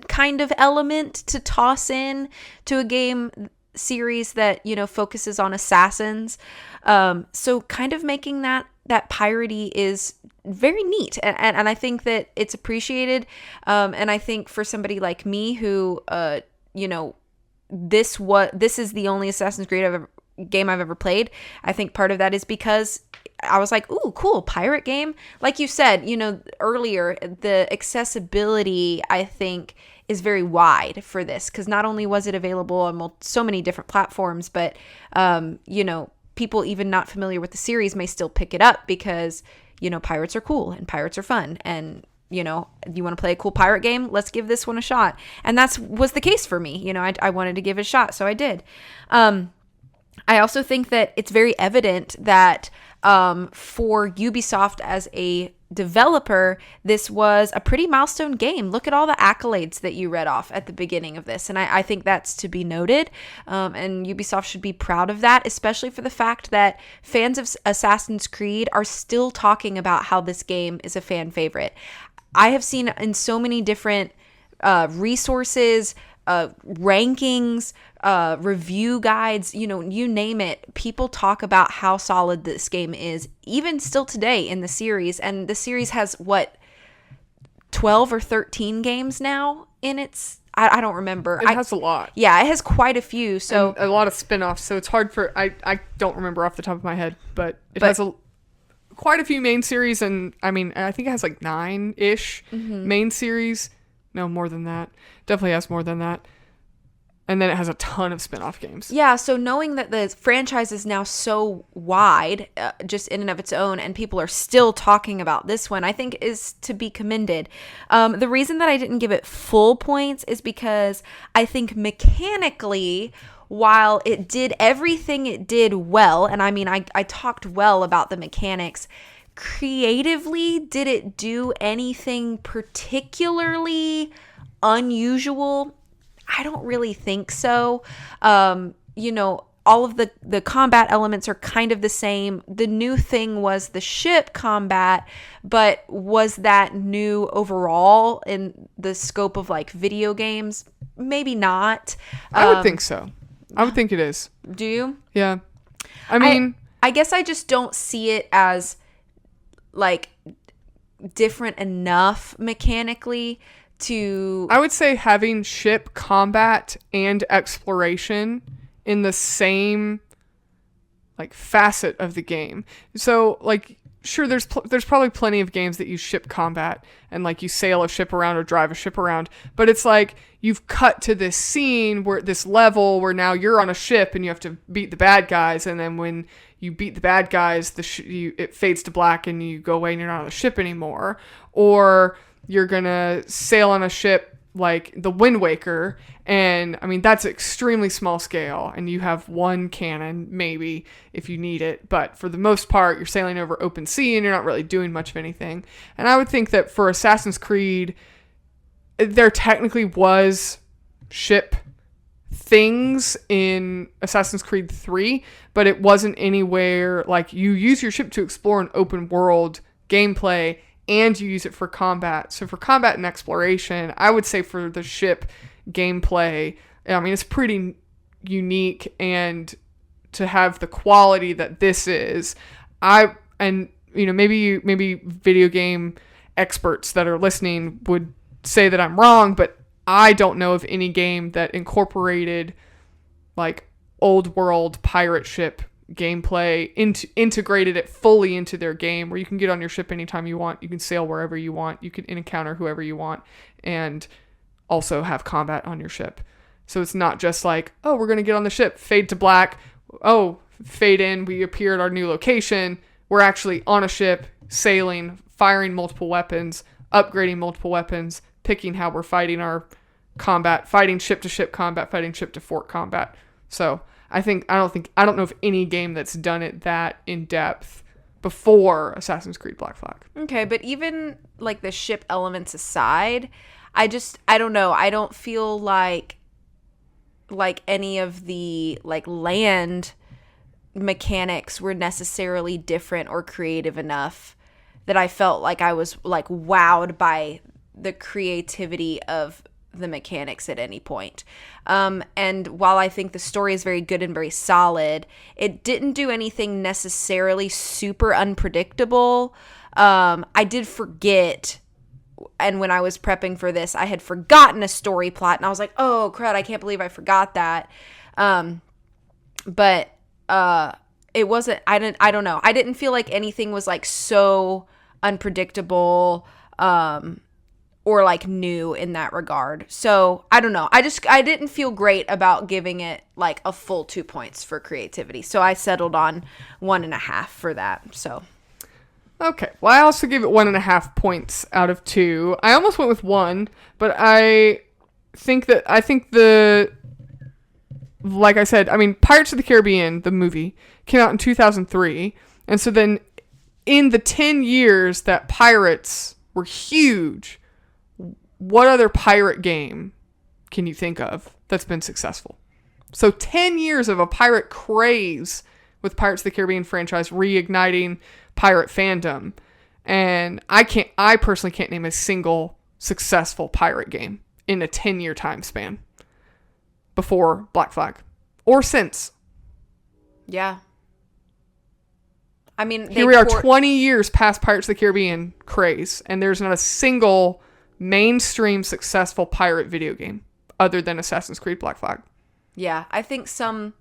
kind of element to toss in to a game series that focuses on assassins, so kind of making that piratey is very neat, and I think that it's appreciated, and I think for somebody like me who this is the only Assassin's Creed game I've ever played, I think part of that is because I was like, ooh, cool, pirate game. Like you said, earlier, the accessibility, I think, is very wide for this because not only was it available on so many different platforms, but, people even not familiar with the series may still pick it up because, pirates are cool and pirates are fun. And, you want to play a cool pirate game? Let's give this one a shot. And was the case for me. I wanted to give it a shot, so I did. I also think that it's very evident that for Ubisoft as a developer, this was a pretty milestone game. Look at all the accolades that you read off at the beginning of this. And I think that's to be noted. And Ubisoft should be proud of that, especially for the fact that fans of Assassin's Creed are still talking about how this game is a fan favorite. I have seen in so many different resources, rankings, review guides, you name it, people talk about how solid this game is, even still today in the series. And the series has 12 or 13 games now in its, I don't remember. It has a lot. Yeah, it has quite a few. So and a lot of spin-offs. So it's hard I don't remember off the top of my head, but it has quite a few main series. And I think it has like 9-ish main series. No, more than that. Definitely has more than that. And then it has a ton of spin-off games. Yeah, so knowing that the franchise is now so wide, just in and of its own, and people are still talking about this one, I think is to be commended. The reason that I didn't give it full points is because I think mechanically, while it did everything it did well, and I talked well about the mechanics, creatively, did it do anything particularly unusual? I don't really think so. All of the combat elements are kind of the same. The new thing was the ship combat, but was that new overall in the scope of like video games? Maybe not. I would think so. I would think it is. Do you? Yeah. I guess I just don't see it as like different enough mechanically to... I would say having ship combat and exploration in the same like facet of the game. So like, sure, there's probably plenty of games that use ship combat and like you sail a ship around or drive a ship around, but it's like you've cut to this scene where this level where now you're on a ship and you have to beat the bad guys, and then when you beat the bad guys, it fades to black and you go away and you're not on the ship anymore. Or you're gonna sail on a ship like the Wind Waker, and that's extremely small scale, and you have one cannon maybe if you need it, but for the most part you're sailing over open sea and you're not really doing much of anything. And I would think that for Assassin's Creed there technically was ship things in Assassin's Creed 3, but it wasn't anywhere like you use your ship to explore an open world gameplay and you use it for combat. So for combat and exploration, I would say for the ship gameplay, I mean, it's pretty unique, and to have the quality that this is, maybe video game experts that are listening would say that I'm wrong, but I don't know of any game that incorporated like old world pirate ship gameplay integrated it fully into their game, where you can get on your ship anytime you want, you can sail wherever you want, you can encounter whoever you want, and also have combat on your ship. So it's not just like, oh, we're going to get on the ship, fade to black, oh, fade in, we appear at our new location. We're actually on a ship, sailing, firing multiple weapons, upgrading multiple weapons, picking how we're fighting our combat, fighting ship to ship combat, fighting ship to fort combat. So I don't know of any game that's done it that in depth before Assassin's Creed Black Flag. Okay, but even like the ship elements aside, I don't know. I don't feel like any of the like land mechanics were necessarily different or creative enough that I felt like I was like wowed by the creativity of the mechanics at any point. And while I think the story is very good and very solid, it didn't do anything necessarily super unpredictable. I did forget, and when I was prepping for this, I had forgotten a story plot, and I was like, oh crud, I can't believe I forgot that. But it wasn't, I don't know. I didn't feel like anything was like so unpredictable, or like new in that regard. So I don't know. I didn't feel great about giving it like a full 2 points for creativity. So I settled on 1.5 for that. So. Okay. Well, I also gave it 1.5 points out of 2. I almost went with 1, but I think like I said, I mean, Pirates of the Caribbean, the movie, came out in 2003. And so then in the 10 years that pirates were huge, what other pirate game can you think of that's been successful? So 10 years of a pirate craze with Pirates of the Caribbean franchise reigniting pirate fandom. And I personally can't name a single successful pirate game in a 10-year time span before Black Flag or since. Yeah. I mean, here we are 20 years past Pirates of the Caribbean craze, and there's not a single mainstream successful pirate video game other than Assassin's Creed Black Flag. Yeah, I think some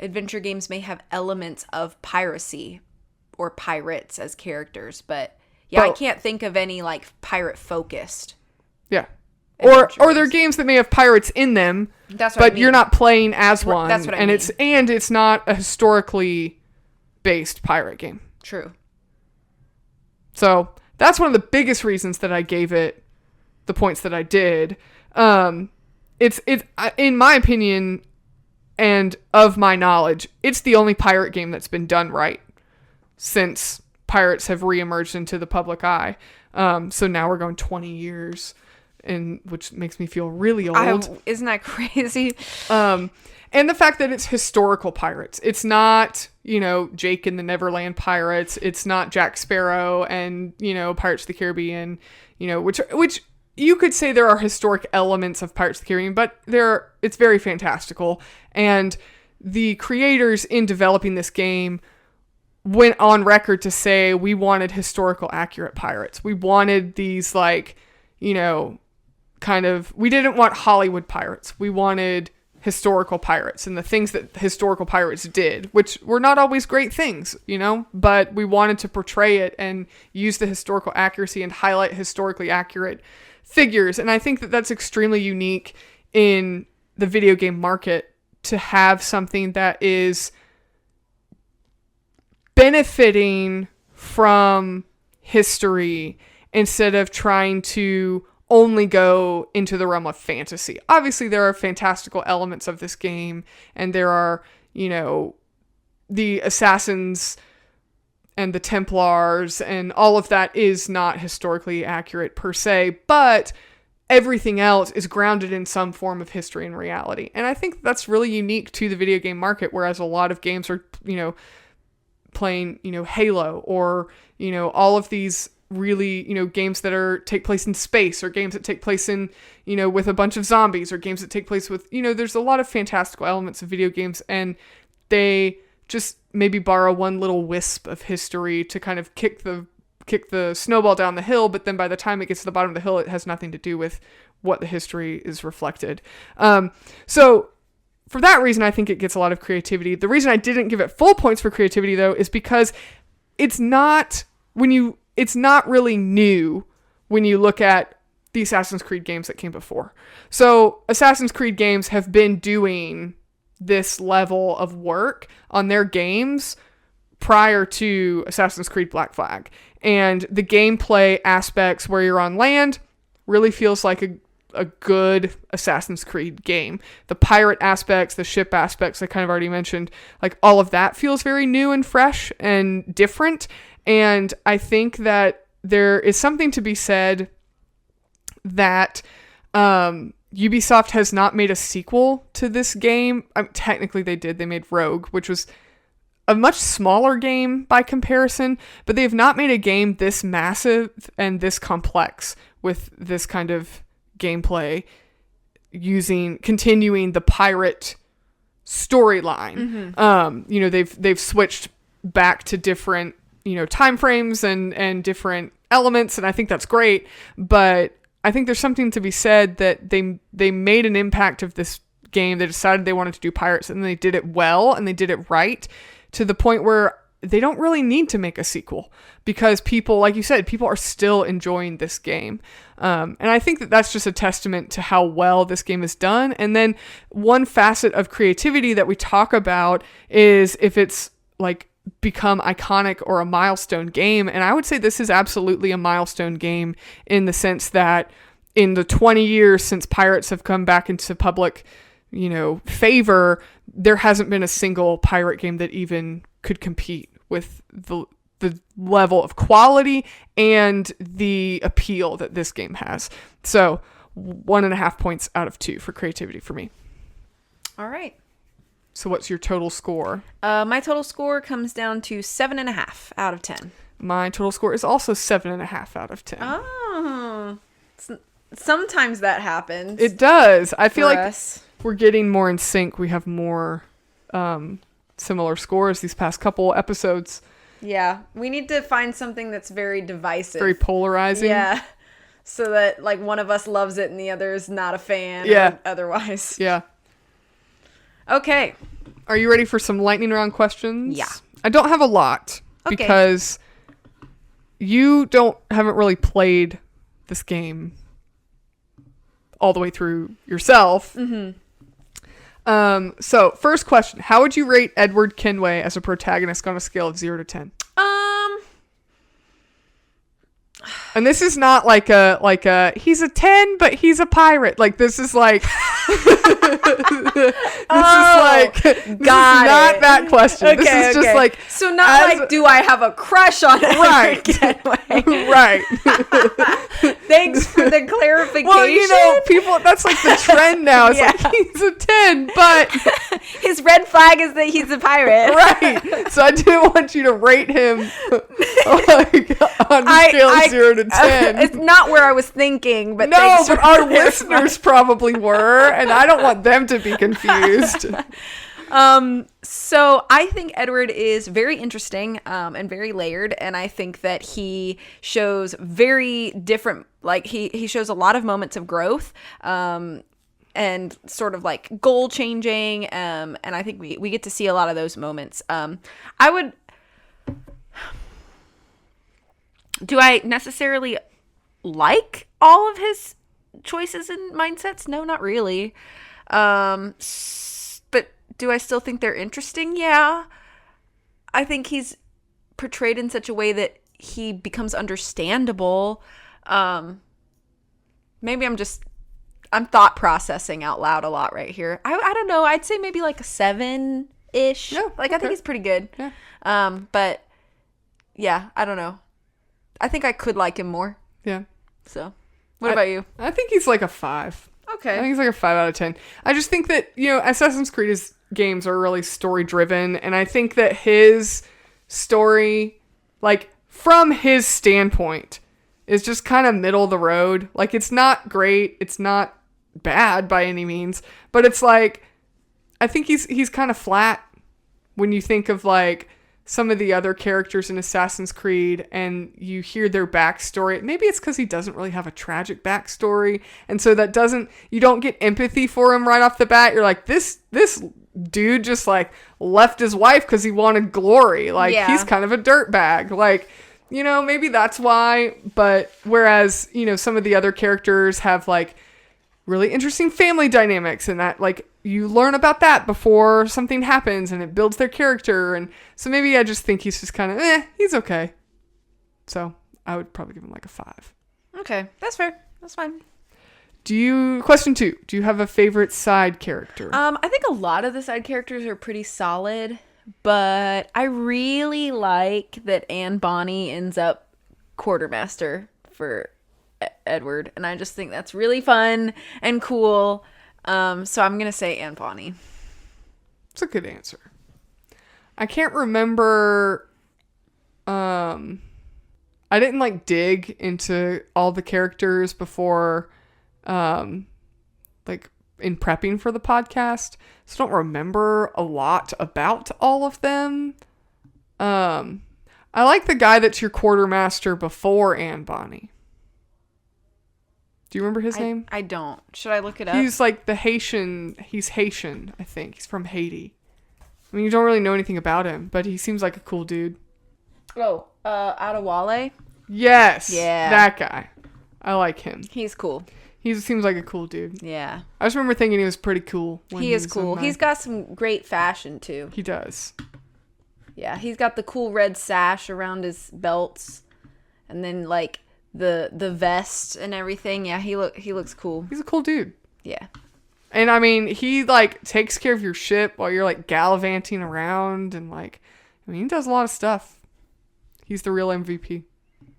adventure games may have elements of piracy or pirates as characters, but yeah, I can't think of any like pirate focused. Yeah. Or there are games that may have pirates in them, but I mean. You're not playing as one. That's what I mean. It's not a historically based pirate game. True. So that's one of the biggest reasons that I gave it the points that I did. It's in my opinion, and of my knowledge, it's the only pirate game that's been done right since pirates have reemerged into the public eye. So now we're going 20 years, which makes me feel really old. Isn't that crazy? And the fact that it's historical pirates. It's not, Jake and the Neverland Pirates. It's not Jack Sparrow and, Pirates of the Caribbean, which you could say there are historic elements of Pirates of the Caribbean, but it's very fantastical. And the creators in developing this game went on record to say we wanted historical accurate pirates. We wanted these we didn't want Hollywood pirates. We wanted historical pirates and the things that historical pirates did, which were not always great things, but we wanted to portray it and use the historical accuracy and highlight historically accurate figures. And I think that that's extremely unique in the video game market, to have something that is benefiting from history instead of trying to only go into the realm of fantasy. Obviously, there are fantastical elements of this game, and there are, the assassins and the Templars, and all of that is not historically accurate per se, but everything else is grounded in some form of history and reality. And I think that's really unique to the video game market, whereas a lot of games are, playing, Halo or, all of these really, games that take place in space, or games that take place in, with a bunch of zombies, or games that take place with, there's a lot of fantastical elements of video games, and they just maybe borrow one little wisp of history to kind of kick the snowball down the hill, but then by the time it gets to the bottom of the hill, it has nothing to do with what the history is reflected. So for that reason, I think it gets a lot of creativity. The reason I didn't give it full points for creativity, though, is because it's not really new when you look at the Assassin's Creed games that came before. So Assassin's Creed games have been doing this level of work on their games prior to Assassin's Creed Black Flag. And the gameplay aspects where you're on land really feels like a good Assassin's Creed game. The pirate aspects, the ship aspects I kind of already mentioned, like all of that feels very new and fresh and different. And I think that there is something to be said that Ubisoft has not made a sequel to this game. Technically they did. They made Rogue, which was a much smaller game by comparison, but they have not made a game this massive and this complex with this kind of gameplay continuing the pirate storyline. They've switched back to different, time frames and different elements, and I think that's great, but I think there's something to be said that they made an impact of this game. They decided they wanted to do pirates, and they did it well, and they did it right, to the point where they don't really need to make a sequel, because people, like you said, people are still enjoying this game. And I think that that's just a testament to how well this game is done. And then one facet of creativity that we talk about is if it's like become iconic or a milestone game. And I would say this is absolutely a milestone game, in the sense that in the 20 years since pirates have come back into public, favor, there hasn't been a single pirate game that even could compete with the level of quality and the appeal that this game has. So 1.5 points out of 2 for creativity for me. All right. So what's your total score? My total score comes down to 7.5 out of 10. My total score is also 7.5 out of 10. Oh, sometimes that happens. It does. I feel like us. We're getting more in sync. We have more similar scores these past couple episodes. Yeah, we need to find something that's very divisive. Very polarizing. Yeah, so that like one of us loves it and the other is not a fan. Yeah. Or otherwise. Yeah. Okay. Are you ready for some lightning round questions? Yeah. I don't have a lot because you haven't really played this game all the way through yourself. Mm-hmm. So first question, how would you rate Edward Kenway as a protagonist on a scale of 0 to 10? And this is not like a he's a 10 but he's a pirate. Like this is like this is not that question. Okay, this is just like, so not like, do I have a crush on Edward Kenway? Right. Thanks for the clarification. Well, people, that's like the trend now. It's like, he's a 10, but his red flag is that he's a pirate. Right. So I didn't want you to rate him like on a scale of 0 to 10. It's not where I was thinking, but no, but our listeners probably were, and I don't want them to be confused. So I think Edward is very interesting, and very layered, and I think that he shows very different, like he shows a lot of moments of growth, and sort of like goal changing, and I think we get to see a lot of those moments. Do I necessarily like all of his choices and mindsets? No, not really. But do I still think they're interesting? Yeah. I think he's portrayed in such a way that he becomes understandable. Maybe I'm thought processing out loud a lot right here. I don't know. I'd say maybe like a 7-ish. Yeah, I think he's pretty good. Yeah. But yeah, I don't know. I think I could like him more. Yeah. So, what about you? I think he's like a 5. Okay. I think he's like a 5 out of 10. I just think that, Assassin's Creed games are really story driven, and I think that his story, like, from his standpoint, is just kind of middle of the road. Like, it's not great. It's not bad by any means. But it's like, I think he's kind of flat when you think of, like, some of the other characters in Assassin's Creed and you hear their backstory. Maybe it's because he doesn't really have a tragic backstory. And so you don't get empathy for him right off the bat. You're like, this dude just, like, left his wife because he wanted glory. Like, he's kind of a dirtbag. Like, you know, maybe that's why. But whereas, you know, some of the other characters have, like, really interesting family dynamics and that, like, you learn about that before something happens and it builds their character. And so maybe I just think he's just kind of, he's okay. So I would probably give him like a 5. Okay, that's fair. That's fine. Question 2, do you have a favorite side character? I think a lot of the side characters are pretty solid, but I really like that Anne Bonny ends up quartermaster for Edward, and I just think that's really fun and cool. So I'm gonna say Anne Bonny. It's a good answer. I can't remember. I didn't like dig into all the characters before, like in prepping for the podcast, so I don't remember a lot about all of them. I like the guy that's your quartermaster before Anne Bonny. Do you remember his name? I don't. Should I look it up? He's like he's Haitian, I think. He's from Haiti. I mean, you don't really know anything about him, but he seems like a cool dude. Oh, Adewale? Yes. Yeah. That guy. I like him. He's cool. He seems like a cool dude. Yeah. I just remember thinking he was pretty cool. He is cool. He's got some great fashion, too. He does. Yeah, he's got the cool red sash around his belts. And then, like, the vest and everything. Yeah, he looks cool. He's a cool dude. Yeah. And I mean, he like takes care of your ship while you're like gallivanting around and like, I mean, he does a lot of stuff. He's the real MVP.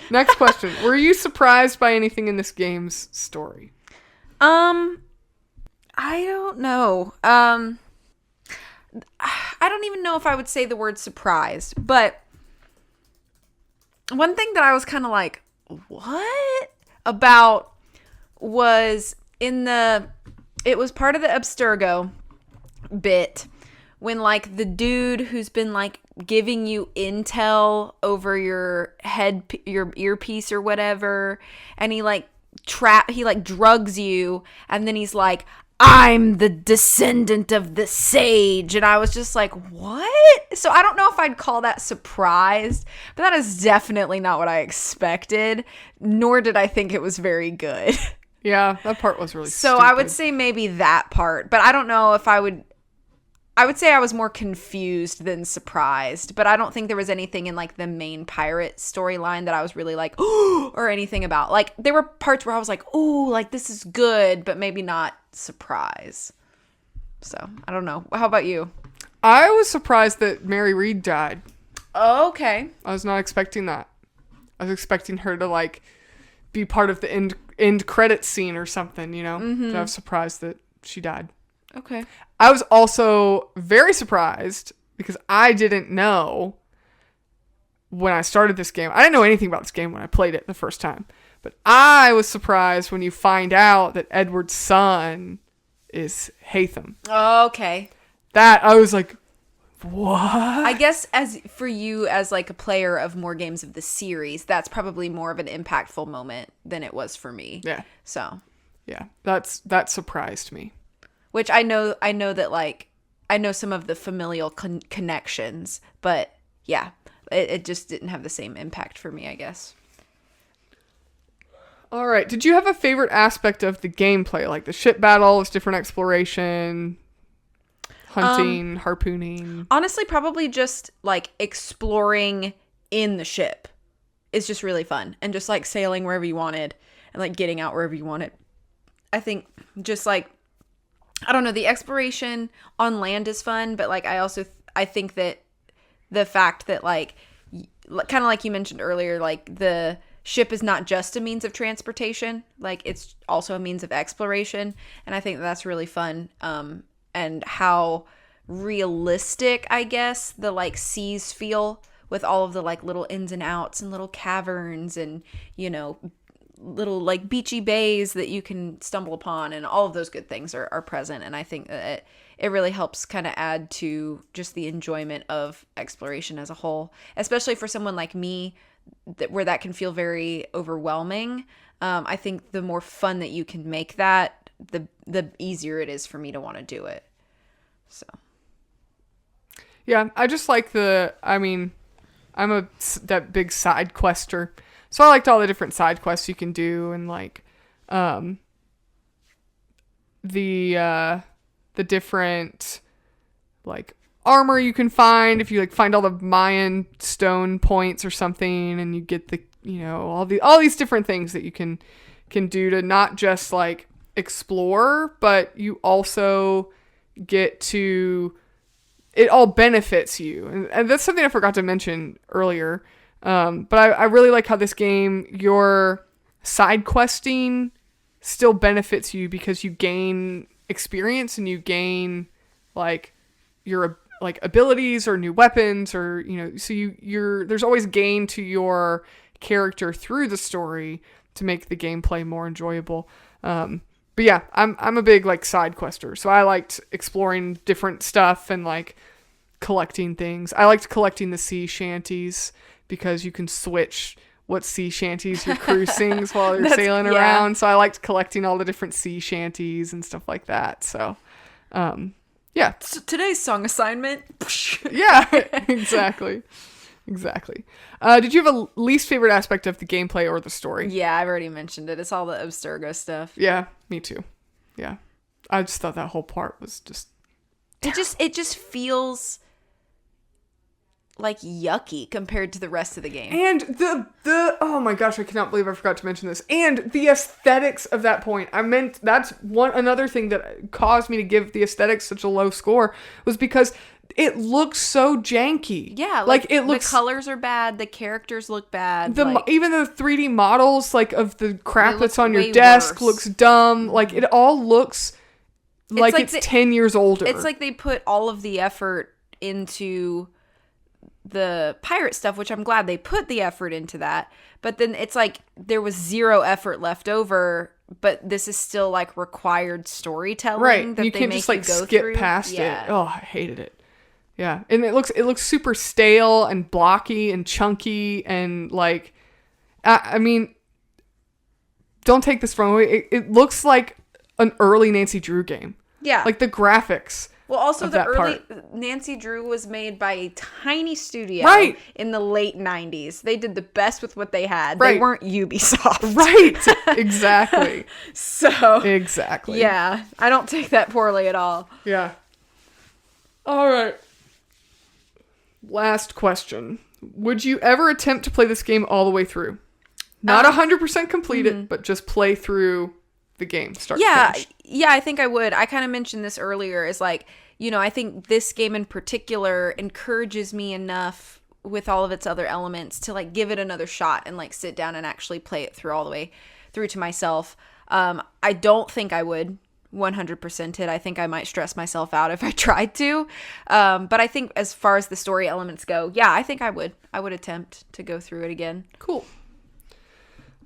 Next question. Were you surprised by anything in this game's story? I don't know. I don't even know if I would say the word surprised, but one thing that I was kind of like, what about was it was part of the Abstergo bit when like the dude who's been like giving you intel over your earpiece or whatever, and he like drugs you, and then he's like, I'm the descendant of the sage. And I was just like, what? So I don't know if I'd call that surprised, but that is definitely not what I expected, nor did I think it was very good. Yeah, that part was really So stupid. I would say maybe that part, but I don't know if I would say I was more confused than surprised, but I don't think there was anything in like the main pirate storyline that I was really like, oh, or anything about. Like there were parts where I was like, oh, like this is good, but maybe not surprise. So I don't know. How about you? I was surprised that Mary Read died. Oh, okay. I was not expecting that. I was expecting her to like be part of the end credit scene or something, you know? Mm-hmm. So I was surprised that she died. Okay. I was also very surprised because I didn't know when I started this game. I didn't know anything about this game when I played it the first time. But I was surprised when you find out that Edward's son is Hatham. Oh, okay. That, I was like, what? I guess as for you as like a player of more games of the series, that's probably more of an impactful moment than it was for me. Yeah. So. Yeah, that surprised me. Which I know that like, I know some of the familial connections, but yeah, it just didn't have the same impact for me, I guess. All right. Did you have a favorite aspect of the gameplay? Like the ship battles, different exploration, hunting, harpooning? Honestly, probably just like exploring in the ship is just really fun. And just like sailing wherever you wanted and like getting out wherever you wanted. I think just like, I don't know, the exploration on land is fun, but like I think that the fact that like kind of like you mentioned earlier, like the ship is not just a means of transportation, like it's also a means of exploration, and I think that's really fun. And how realistic, I guess, the like seas feel with all of the like little ins and outs and little caverns and, you know, little like beachy bays that you can stumble upon, and all of those good things are present. And I think that it really helps kind of add to just the enjoyment of exploration as a whole, especially for someone like me where that can feel very overwhelming. I think the more fun that you can make that, the easier it is for me to want to do it. So yeah, I just like I'm that big side quester. So I liked all the different side quests you can do, and like the different like armor you can find if you like find all the Mayan stone points or something, and you get the, you know, all these different things that you can do to not just like explore, but you also get to, it all benefits you. And that's something I forgot to mention earlier. But I really like how this game, your side questing still benefits you because you gain experience and you gain like your like abilities or new weapons, or, you know, so there's always gain to your character through the story to make the gameplay more enjoyable. But yeah, I'm a big like side quester, so I liked exploring different stuff and like collecting things. I liked collecting the sea shanties because you can switch what sea shanties your crew sings while you're sailing around. So I liked collecting all the different sea shanties and stuff like that. So, yeah. So today's song assignment. Yeah, exactly. Did you have a least favorite aspect of the gameplay or the story? Yeah, I've already mentioned it. It's all the Abstergo stuff. Yeah, me too. Yeah. I just thought that whole part was just terrible. It just feels like yucky compared to the rest of the game. And the oh my gosh, I cannot believe I forgot to mention this. And the aesthetics of that point. That's another thing that caused me to give the aesthetics such a low score, was because it looks so janky. Yeah, like it looks, the colors are bad, the characters look bad. Even the 3D models like of the crap that's on your desk looks dumb. Like it all looks like it's 10 years older. It's like they put all of the effort into the pirate stuff, which I'm glad they put the effort into that, but then it's like there was zero effort left over, but this is still like required storytelling, right? That you can't just like skip past it. Oh, I hated it. Yeah, and it looks super stale and blocky and chunky and like, I mean, don't take this wrong way. It looks like an early Nancy Drew game. Yeah, like the graphics. Well, also the early Nancy Drew was made by a tiny studio in the late 90s. They did the best with what they had. Right. They weren't Ubisoft. Right. Exactly. Exactly. Yeah. I don't take that poorly at all. Yeah. All right. Last question. Would you ever attempt to play this game all the way through? Not 100% complete it, but just play through the game start to finish. Yeah, I think I would. I kind of mentioned this earlier, is like, you know, I think this game in particular encourages me enough with all of its other elements to like give it another shot and like sit down and actually play it through all the way through to myself. I don't think I would 100% it. I think I might stress myself out if I tried to. But I think as far as the story elements go, yeah, I think I would attempt to go through it again. Cool.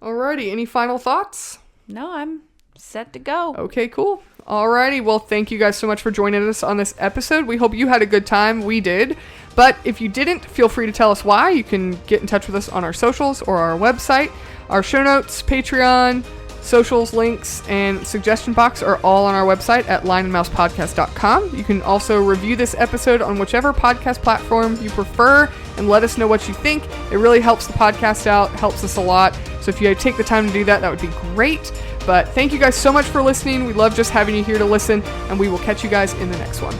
Alrighty. Any final thoughts? No, I'm set to go. Okay, cool. Alrighty, well, thank you guys so much for joining us on this episode. We hope you had a good time. We did. But if you didn't, feel free to tell us why. You can get in touch with us on our socials or our website. Our show notes, Patreon, socials, links, and suggestion box are all on our website at lionandmousepodcast.com. You can also review this episode on whichever podcast platform you prefer and let us know what you think. It really helps the podcast out, helps us a lot. So if you take the time to do that, that would be great. But thank you guys so much for listening. We love just having you here to listen, and we will catch you guys in the next one.